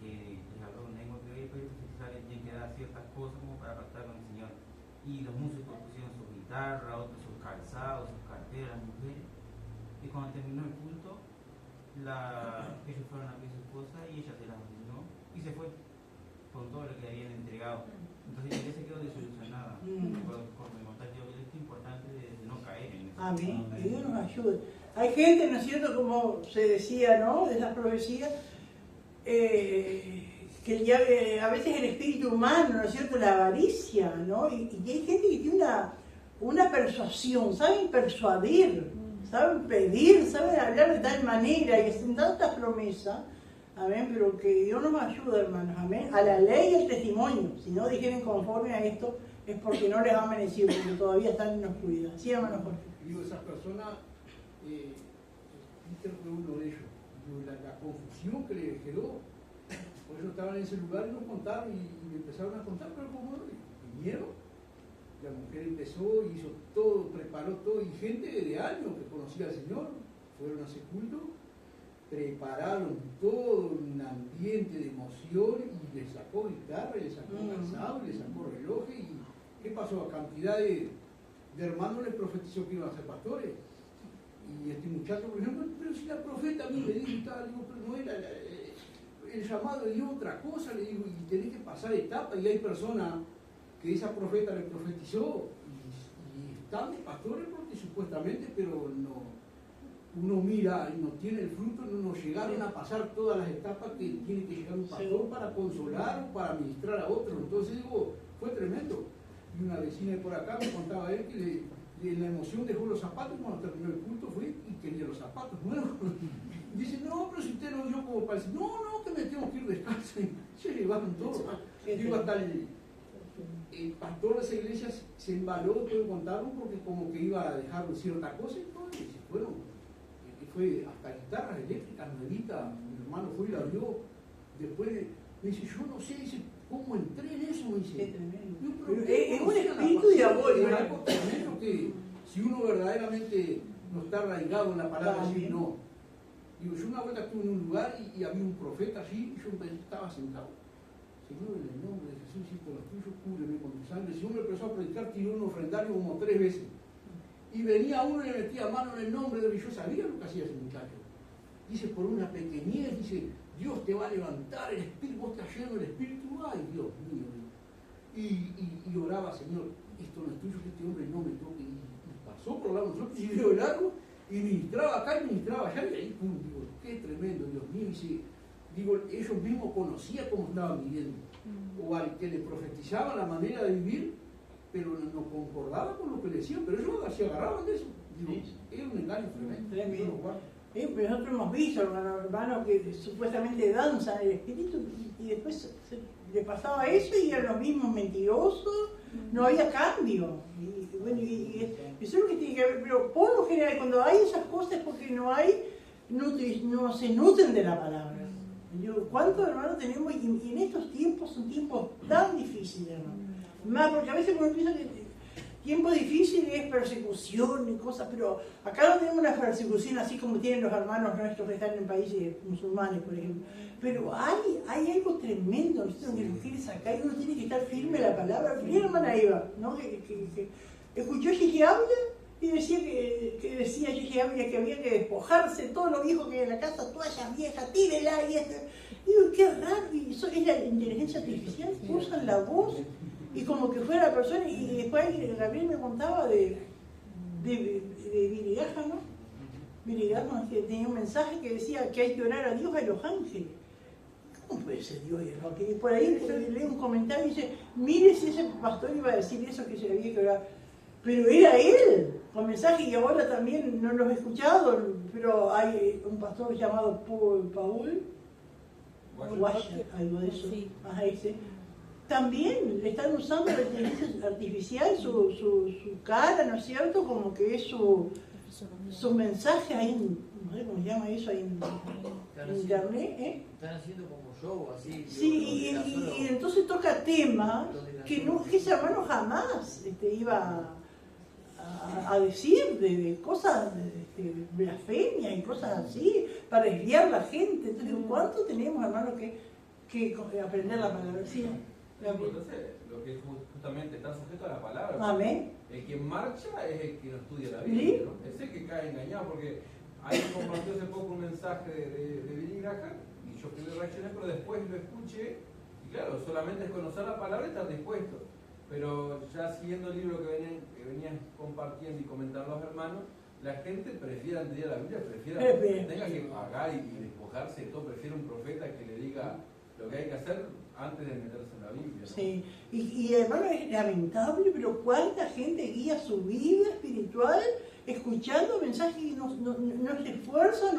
S3: les habló un lengua que iba a profetizar que tenían que dar ciertas cosas como para pactar con el Señor. Y los músicos pusieron sus guitarras, otros sus calzados, sus carteras, las mujeres. Y cuando terminó el culto, ellos fueron a ver a su esposa y ella se las brindó y se fue con todo lo que habían entregado. Entonces ella se quedó desilusionada. Por me contar yo, es importante de no caer en eso.
S1: Amén. Que Dios nos ayude. Hay gente, ¿no es cierto?, como se decía, ¿no?, de esas profecías, que ya, a veces el espíritu humano, ¿no es cierto?, la avaricia, ¿no? Y hay gente que tiene una persuasión, saben persuadir, saben pedir, saben hablar de tal manera y hacen tantas promesas, amén, pero que Dios nos ayude, hermanos, amén, a la ley y al testimonio. Si no dijeren conforme a esto, es porque no les ha merecido, porque todavía están en oscuridad. Sí, hermanos, Jorge.
S5: Digo, esas personas, Peter fue uno de ellos. Digo, la confusión que le generó. Por eso estaban en ese lugar y nos contaron y empezaron a contar, pero como vinieron, la mujer empezó, hizo todo, preparó todo, y gente de años que conocía al Señor, fueron a ese culto, prepararon todo un ambiente de emoción y le sacó guitarra, le sacó calzado, le sacó reloj. ¿Y qué pasó? A cantidad de hermanos les profetizó que iban a ser pastores. Y este muchacho, por ejemplo, pero si la profeta a mí me dijo, digo, pero no era el llamado de Dios otra cosa, le digo, y tenés que pasar etapa, y hay personas que esa profeta le profetizó y están de pastores porque supuestamente, pero no, uno mira y no tiene el fruto, no llegaron a pasar todas las etapas que tiene que llegar un pastor para consolar o para ministrar a otros. Entonces digo, fue tremendo. Y una vecina de por acá me contaba él que la emoción dejó los zapatos, cuando terminó el culto fue y tenía los zapatos nuevos. Dice, no, pero si usted no vio como parece, no, que me tengo que ir descalzo. Se llevaron todo. Digo, hasta el pastor de esa iglesia se embaló, todo contaron, porque como que iba a dejar cierta cosa y todo, y se fueron. Y fue hasta guitarras eléctricas, nuevitas, mi hermano fue y la vio. Después me dice, yo no sé, dice, ¿cómo entré en eso? Me dice,
S1: Qué tremendo.
S5: Pero
S1: Es un espíritu diabólico.
S5: Es algo tremendo que si uno verdaderamente no está arraigado en la palabra, decir no. Digo, yo una vuelta estuve en un lugar y había un profeta allí, y yo estaba sentado. Señor, en el nombre de Jesús y por los tuyos, cúbreme con tu sangre. El Señor me empezó a predicar, tiró un ofrendario como 3 veces. Y venía uno y le metía mano en el nombre de Dios. Yo sabía lo que hacía ese muchacho. Dice, por una pequeñez, dice, Dios te va a levantar, el Espíritu, vos estás lleno del Espíritu. Ay, Dios mío. Y oraba, Señor, esto no es tuyo, que este hombre no me toque. Y pasó por lado nosotros, y vio el largo, y ministraba acá y ministraba allá, y ahí, pum, digo, qué tremendo, Dios mío. Y si, digo, ellos mismos conocían cómo estaban viviendo. O al que le profetizaban la manera de vivir, pero no concordaba con lo que le decían, pero ellos se agarraban de eso. Digo, era un engaño tremendo.
S1: Nosotros hemos visto, hermano, que supuestamente danzan el espíritu y después le pasaba eso y eran los mismos mentirosos, no había cambio. Y bueno, y eso es lo que tiene que ver, pero por lo general cuando hay esas cosas es porque no se nutren de la palabra. ¿Cuántos hermanos tenemos? Y en estos tiempos son tiempos tan difíciles, hermano. Más porque a veces uno piensa tiempo difícil es persecución y cosas, pero acá no tenemos una persecución así como tienen los hermanos nuestros que están en países musulmanes, por ejemplo. Pero hay algo tremendo, nosotros que nos quiere sacar y uno tiene que estar firme en la palabra. Fui la hermana Eva, ¿no? Que escuchó Gigi habla y decía que decía Gigi habla que había que despojarse todo lo viejo que hay en la casa, toallas viejas, tírela y esto. Digo, qué raro, y eso es la inteligencia artificial, usan la voz y como que fuera la persona, y después Gabriel me contaba de Billy Graham, ¿no? Billy Graham que tenía un mensaje que decía que hay que orar a Dios y a los ángeles. ¿Cómo puede ser Dios y a los ángeles? Y por ahí lee un comentario y dice, mire si ese pastor iba a decir eso que se le había que orar. Pero era él, con mensaje, y ahora también no los he escuchado, pero hay un pastor llamado Paul Washer, algo de eso,
S2: Sí.
S1: ajá, ese. También le están usando la inteligencia artificial, su cara, ¿no es cierto? Como que es su mensaje ahí, no sé cómo se llama eso, ahí en internet, ¿eh?
S6: Están haciendo como show, así.
S1: Sí, y entonces toca temas que ese hermano jamás iba a decir, de cosas, blasfemia y cosas así, para desviar a la gente. Entonces, ¿cuánto tenemos, hermanos, que aprender la palabra? Sí.
S5: Entonces, lo que justamente está sujeto a la palabra.
S1: Amén.
S5: El que marcha es el que no estudia la Biblia,
S1: ¿Sí?
S5: ¿no? Es el que cae engañado, porque alguien compartió hace poco un mensaje de Billy Graham y yo primero reaccioné, pero después lo escuché y claro, solamente es conocer la palabra y estar dispuesto. Pero ya siguiendo el libro que venían compartiendo y comentando los hermanos, la gente prefiere antes de ir a la Biblia, prefiere tenga que pagar y despojarse de todo, prefiere un profeta que le diga lo que hay que hacer antes de meterse en la Biblia, ¿no?
S1: Sí, y hermano, es lamentable, pero cuánta gente guía su vida espiritual escuchando mensajes y no se esfuerzan,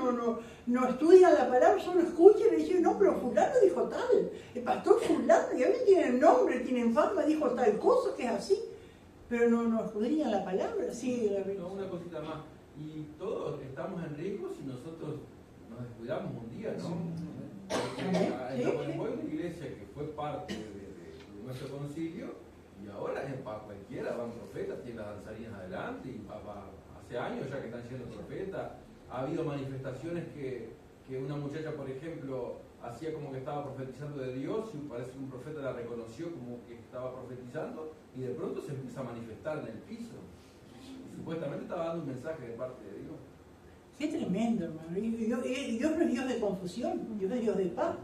S1: no estudian la palabra, solo escuchan y dicen, no, pero fulano dijo tal, el pastor fulano, y a veces tienen nombre, tienen fama, dijo tal cosa que es así, pero no escudriñan la palabra. Sí,
S5: No, una cosita más, y todos estamos en riesgo si nosotros nos descuidamos un día, ¿no? Porque fue una iglesia que fue parte de nuestro concilio y ahora es para cualquiera, van profetas, tienen las danzarinas adelante y hace años ya que están siendo profetas. Ha habido manifestaciones que una muchacha, por ejemplo, hacía como que estaba profetizando de Dios y parece que un profeta la reconoció como que estaba profetizando y de pronto se empieza a manifestar en el piso. Y supuestamente estaba dando un mensaje de parte de Dios.
S1: Qué tremendo, hermano. Y Dios no es Dios de confusión, Dios es Dios de paz.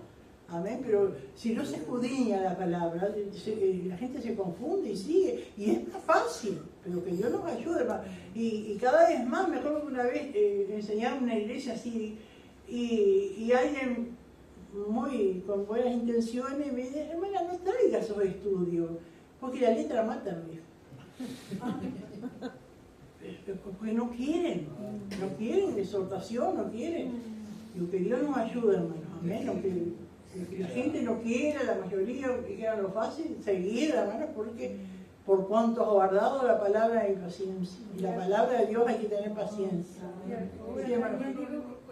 S1: Amén. Pero si no se escudriña la palabra, la gente se confunde y sigue. Y es más fácil, pero que Dios nos ayude, hermano. Y cada vez más, me acuerdo que una vez enseñaba en una iglesia así, y alguien con buenas intenciones me dice, hermana, no traiga esos estudios, porque la letra mata, me dijo. Porque no quieren exhortación, no quieren. Digo, que Dios nos ayude, hermanos, amén. Que la gente no quiera, la mayoría que quieran lo fácil, seguir, hermanos, porque por cuanto ha guardado la palabra de paciencia. Y la palabra de Dios hay que tener paciencia. Sí, hermano.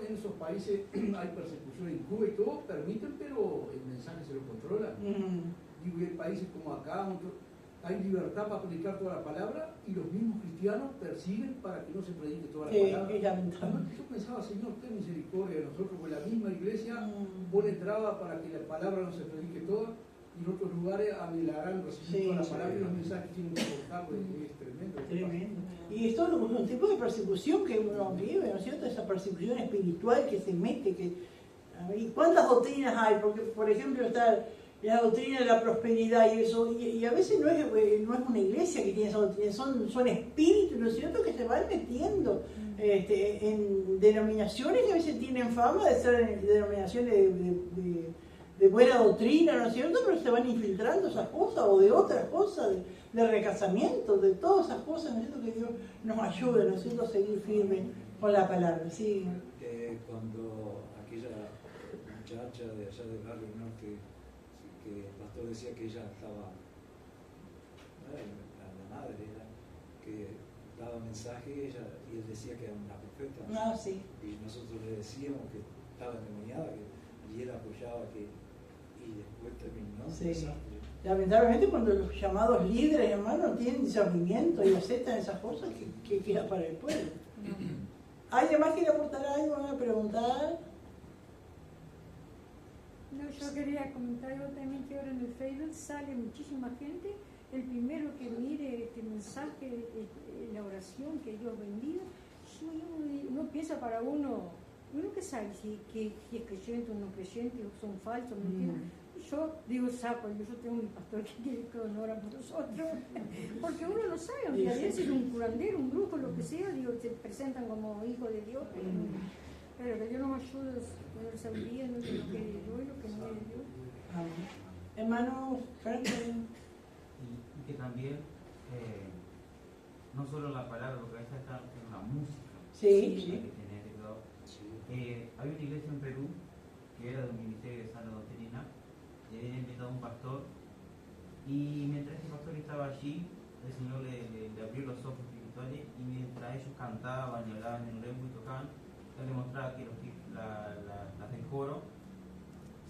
S7: En esos países hay persecución en Cuba y todo, permiten, pero el mensaje se lo controla. Digo, y hay países como acá, hay libertad para predicar toda la palabra y los mismos cristianos persiguen para que no se predique toda la palabra.
S1: Es lamentable.
S7: Yo pensaba, Señor, ten misericordia de nosotros, porque la misma iglesia pone traba para que la palabra no se predique toda, y en otros lugares anhelarán recibir toda la palabra y los mensajes tienen que cortarlo, y es tremendo.
S1: Tremendo. Y esto es un tipo de persecución que uno vive, ¿no es cierto? Esa persecución espiritual que se mete. ¿Y cuántas doctrinas hay? Porque, por ejemplo, está la doctrina de la prosperidad y eso, y a veces no es una iglesia que tiene esa doctrina, son espíritus, ¿no es cierto?, que se van metiendo en denominaciones que a veces tienen fama de ser denominaciones de buena doctrina, ¿no es cierto?, pero se van infiltrando esas cosas, o de otras cosas, de recasamiento, de todas esas cosas, ¿no es cierto?, que Dios nos ayude, ¿no es cierto?, a seguir firmes con la palabra. Sí.
S4: Cuando aquella muchacha de allá del barrio norte, que el pastor decía que ella estaba, la madre era, que daba mensaje y él decía que era una profeta.
S1: Sí.
S4: Y nosotros le decíamos que estaba endemoniada y él apoyaba que, y Y después terminó.
S1: Sí.
S4: Desastre.
S1: Lamentablemente cuando los llamados líderes, hermano, tienen discernimiento y aceptan esas cosas, que queda para el pueblo. ¿Alguien más quiere aportar algo? ¿Van a preguntar?
S2: No, yo quería comentar algo también, que ahora en el Facebook sale muchísima gente. El primero que mire este mensaje, la oración que Dios bendiga, uno piensa para uno que sabe si es creyente o no creyente, o son falsos, mentiras. Yo digo, saco, yo tengo mi pastor que quiere que ora por nosotros, porque uno no sabe, en realidad si es un curandero, un brujo, lo que sea, digo, se presentan como hijos de Dios, pero que Dios nos ayude a tener sabiduría entre lo que es de Dios y lo que no es de Dios.
S1: Amén. Hermano Franklin.
S3: Y que también, no solo la palabra, porque a veces está en la música.
S1: Sí,
S3: Hay
S1: sí.
S3: que tener cuidado. Había una iglesia en Perú que era de un ministerio de sana doctrina, y había invitado a un pastor, y mientras ese pastor estaba allí, el Señor le abrió los ojos espirituales, y mientras ellos cantaban y hablaban en lengua y tocaban, él le mostraba que las del coro,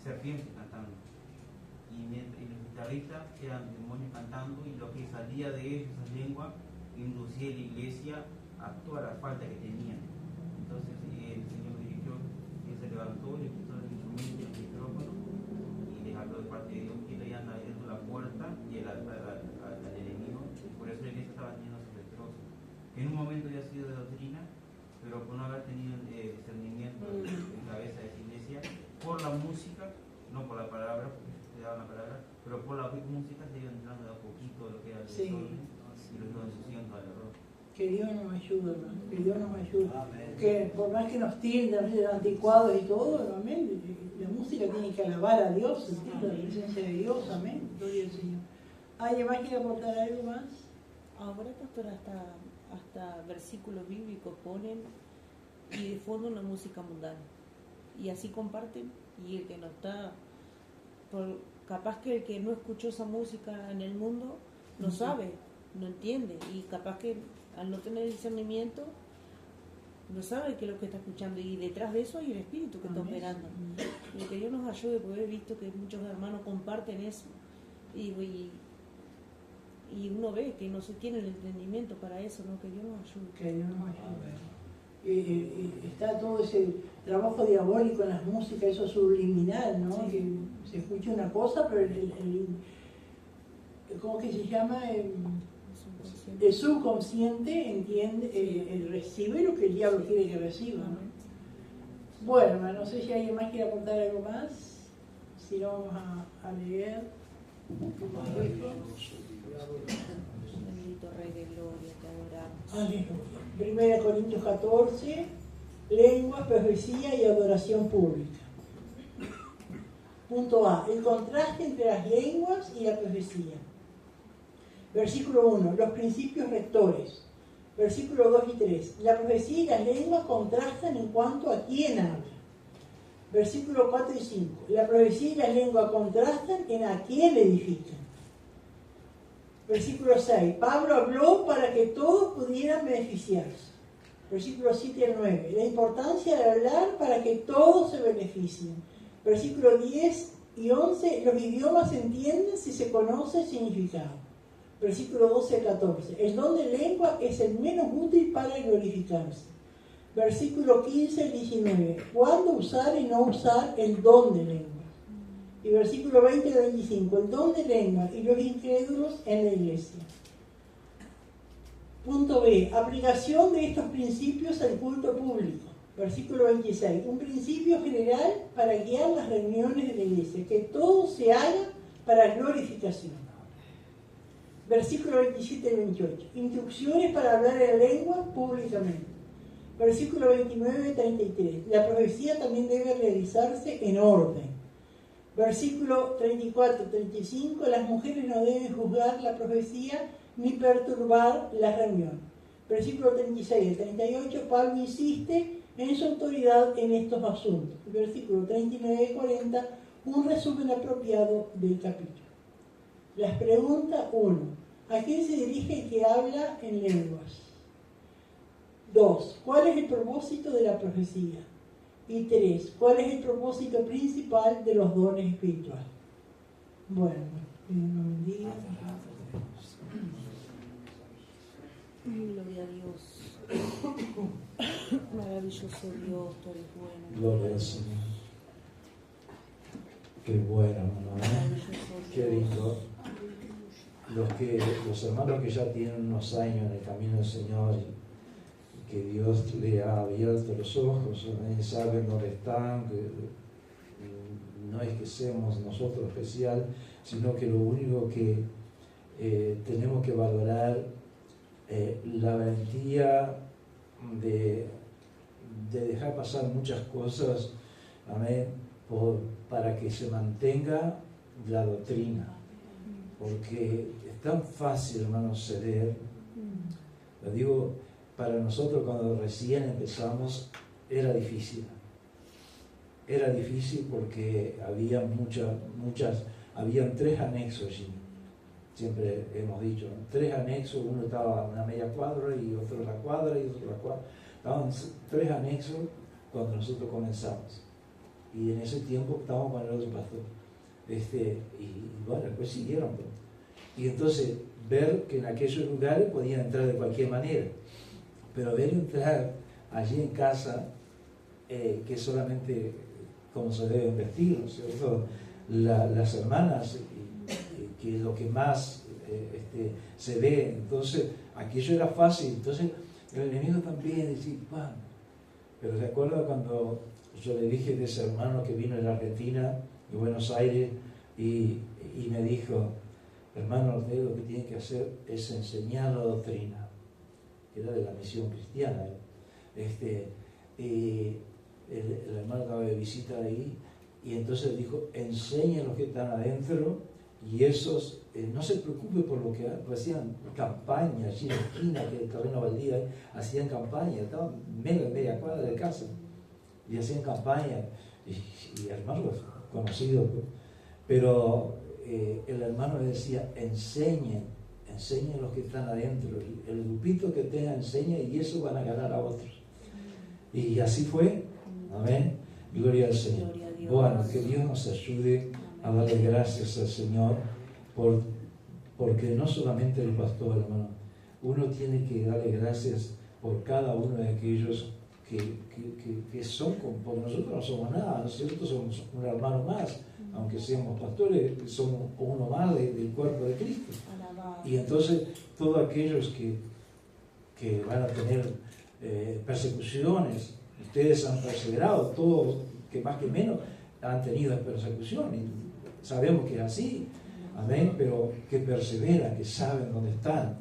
S3: serpientes cantando, y los guitarristas eran demonios cantando, y lo que salía de ellos, esa lengua, inducía a la iglesia a toda la falta que tenían. Entonces el Señor dirigió, él se levantó, le quitó el instrumento y el micrófono, y les habló de parte de Dios, que le iban abriendo la puerta y al enemigo, y por eso la iglesia estaba teniendo sus destrozos. En un momento ya ha sido de doctrina, pero por no haber tenido discernimiento en cabeza de esa iglesia, por la música, no por la palabra, porque se daban la palabra, pero por la música se iba entrando de a poquito lo que era el desorden, y lo iban ensuciando al error.
S1: Que Dios nos ayude, hermano, que Dios nos ayude.
S4: Amén.
S1: Que por más que nos tilden de anticuados y todo, amén, la música tiene que alabar a Dios, sentir la presencia de Dios, amén, gloria al Señor. ¿Alguien más quiere aportar algo más?
S8: Ahora, pastor, hasta versículos bíblicos ponen y de fondo una música mundana. Y así comparten, y el que no está, capaz que el que no escuchó esa música en el mundo no sabe, no entiende, y capaz que al no tener discernimiento no sabe qué es lo que está escuchando, y detrás de eso hay el Espíritu que está operando. Y que Dios nos ayude, porque he visto que muchos hermanos comparten eso, y uno ve que no se tiene el entendimiento para eso, ¿no? Que Dios nos ayude.
S1: Que Dios nos ayude. Está todo ese trabajo diabólico en las músicas, eso subliminal, ¿no?
S8: Sí.
S1: Que se escucha una cosa, pero ¿cómo que se llama? El subconsciente entiende, recibe lo que el diablo quiere que reciba, ¿no? Bueno, hermano, no sé si alguien más quiere aportar algo más. Si no, vamos a leer.
S8: Bendito Rey de Gloria, te adoramos.
S1: Aleluya. 1 Corintios 14, lengua, profecía y adoración pública. Punto A, el contraste entre las lenguas y la profecía. Versículo 1, los principios rectores. Versículo 2 y 3, la profecía y las lenguas contrastan en cuanto a quién habla. Versículo 4 y 5, la profecía y las lenguas contrastan en a quién edifican. Versículo 6, Pablo habló para que todos pudieran beneficiarse. Versículo 7 al 9, la importancia de hablar para que todos se beneficien. Versículo 10 y 11, los idiomas se entienden si se conoce el significado. Versículo 12 al 14, el don de lengua es el menos útil para glorificarse. Versículo 15 al 19, ¿cuándo usar y no usar el don de lengua? Y versículo 20 al 25, el don de lengua y los incrédulos en la iglesia. Punto B, aplicación de estos principios al culto público. Versículo 26, un principio general para guiar las reuniones de la iglesia, que todo se haga para glorificación. Versículo 27 y 28, instrucciones para hablar en lengua públicamente. Versículo 29 y 33, la profecía también debe realizarse en orden. Versículo 34 y 35, las mujeres no deben juzgar la profecía ni perturbar la reunión. Versículo 36 y 38, Pablo insiste en su autoridad en estos asuntos. Versículo 39 y 40, un resumen apropiado del capítulo. Las preguntas: 1. ¿A quién se dirige el que habla en lenguas? 2. ¿Cuál es el propósito de la profecía? Y 3. ¿Cuál es el propósito principal de los dones espirituales? Bueno, Dios nos bendiga.
S8: Gloria a Dios. Maravilloso Dios, tú eres bueno.
S4: Gloria al Señor. Qué bueno, ¿no? Qué lindo. Los hermanos que ya tienen unos años en el camino del Señor, que Dios le ha abierto los ojos, saben dónde están, que no es que seamos nosotros especial, sino que lo único que tenemos que valorar la valentía de dejar pasar muchas cosas, amén, para que se mantenga la doctrina, porque es tan fácil, hermanos, ceder. Lo digo, para nosotros cuando recién empezamos era difícil porque había habían 3 anexos allí. Siempre hemos dicho, ¿no? 3 anexos, uno estaba a una media cuadra y otro en la cuadra y otro en la cuadra. Estaban 3 anexos cuando nosotros comenzamos. Y en ese tiempo estábamos con el otro pastor. Y bueno, después siguieron. Y entonces ver que en aquellos lugares podían entrar de cualquier manera. Pero ver entrar allí en casa, que solamente como se deben vestir, ¿no es cierto? Las hermanas, que es lo que más se ve. Entonces, aquello era fácil. Entonces, el enemigo también decía, ¡pam! Pero recuerdo cuando yo le dije de ese hermano que vino de la Argentina, de Buenos Aires, y me dijo, hermano, usted lo que tiene que hacer es enseñar la doctrina. Era de la misión cristiana. Y el hermano estaba de visita ahí, y entonces dijo, enseñen los que están adentro, y esos, no se preocupe por lo que hacían campaña allí en la esquina, que el terreno baldío, hacían campaña, estaban media cuadra de casa, y hacían campaña, y hermanos conocidos, pero el hermano le decía, enseñen los que están adentro, el grupito que tenga enseña, y eso van a ganar a otros. Y así fue, amén, gloria al Señor. Bueno, que Dios nos ayude a darle gracias al Señor, porque no solamente el pastor, hermano, uno tiene que darle gracias por cada uno de aquellos que son, porque nosotros no somos nada, nosotros somos un hermano más, aunque seamos pastores, somos uno más del cuerpo de Cristo. Y entonces todos aquellos que van a tener persecuciones, ustedes han perseverado, todos, que más que menos, han tenido persecución, y sabemos que es así, amén, pero que perseveran, que saben dónde están,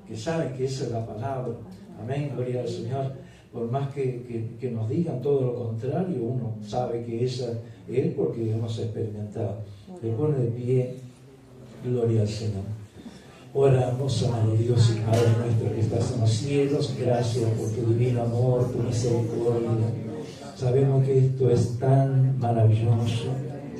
S4: que saben que esa es la palabra, amén, gloria al Señor. Por más que nos digan todo lo contrario, uno sabe que esa es Él, porque hemos experimentado. Se pone de pie, gloria al Señor. Oramos, amado Dios y Padre nuestro que estás en los cielos, gracias por tu divino amor, tu misericordia. Sabemos que esto es tan maravilloso,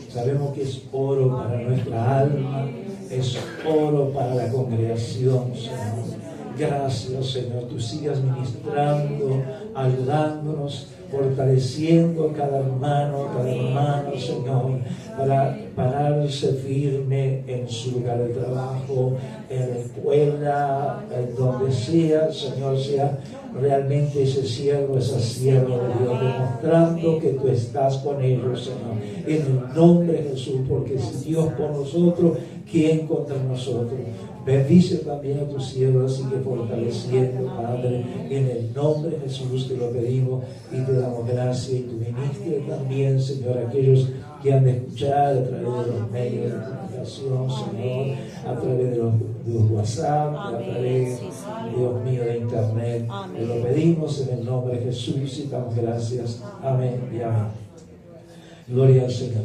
S4: sabemos que es oro para nuestra alma, es oro para la congregación, Señor. Gracias, Señor, tú sigas ministrando, ayudándonos, fortaleciendo cada hermano, Señor, para pararse firme en su lugar de trabajo, en la escuela, en donde sea, Señor, sea realmente ese siervo, esa sierva de Dios, demostrando que tú estás con ellos, Señor, en el nombre de Jesús, porque si Dios por nosotros, ¿quién contra nosotros? Bendice también a tus siervos, sigue fortaleciendo, Padre, en el nombre de Jesús te lo pedimos y te damos gracias, y tu ministro también, Señor, aquellos que han de escuchar a través de los medios de comunicación, Señor, a través de los WhatsApp, a través, Dios mío, de Internet. Te lo pedimos en el nombre de Jesús y damos gracias. Amén y amén. Gloria al Señor.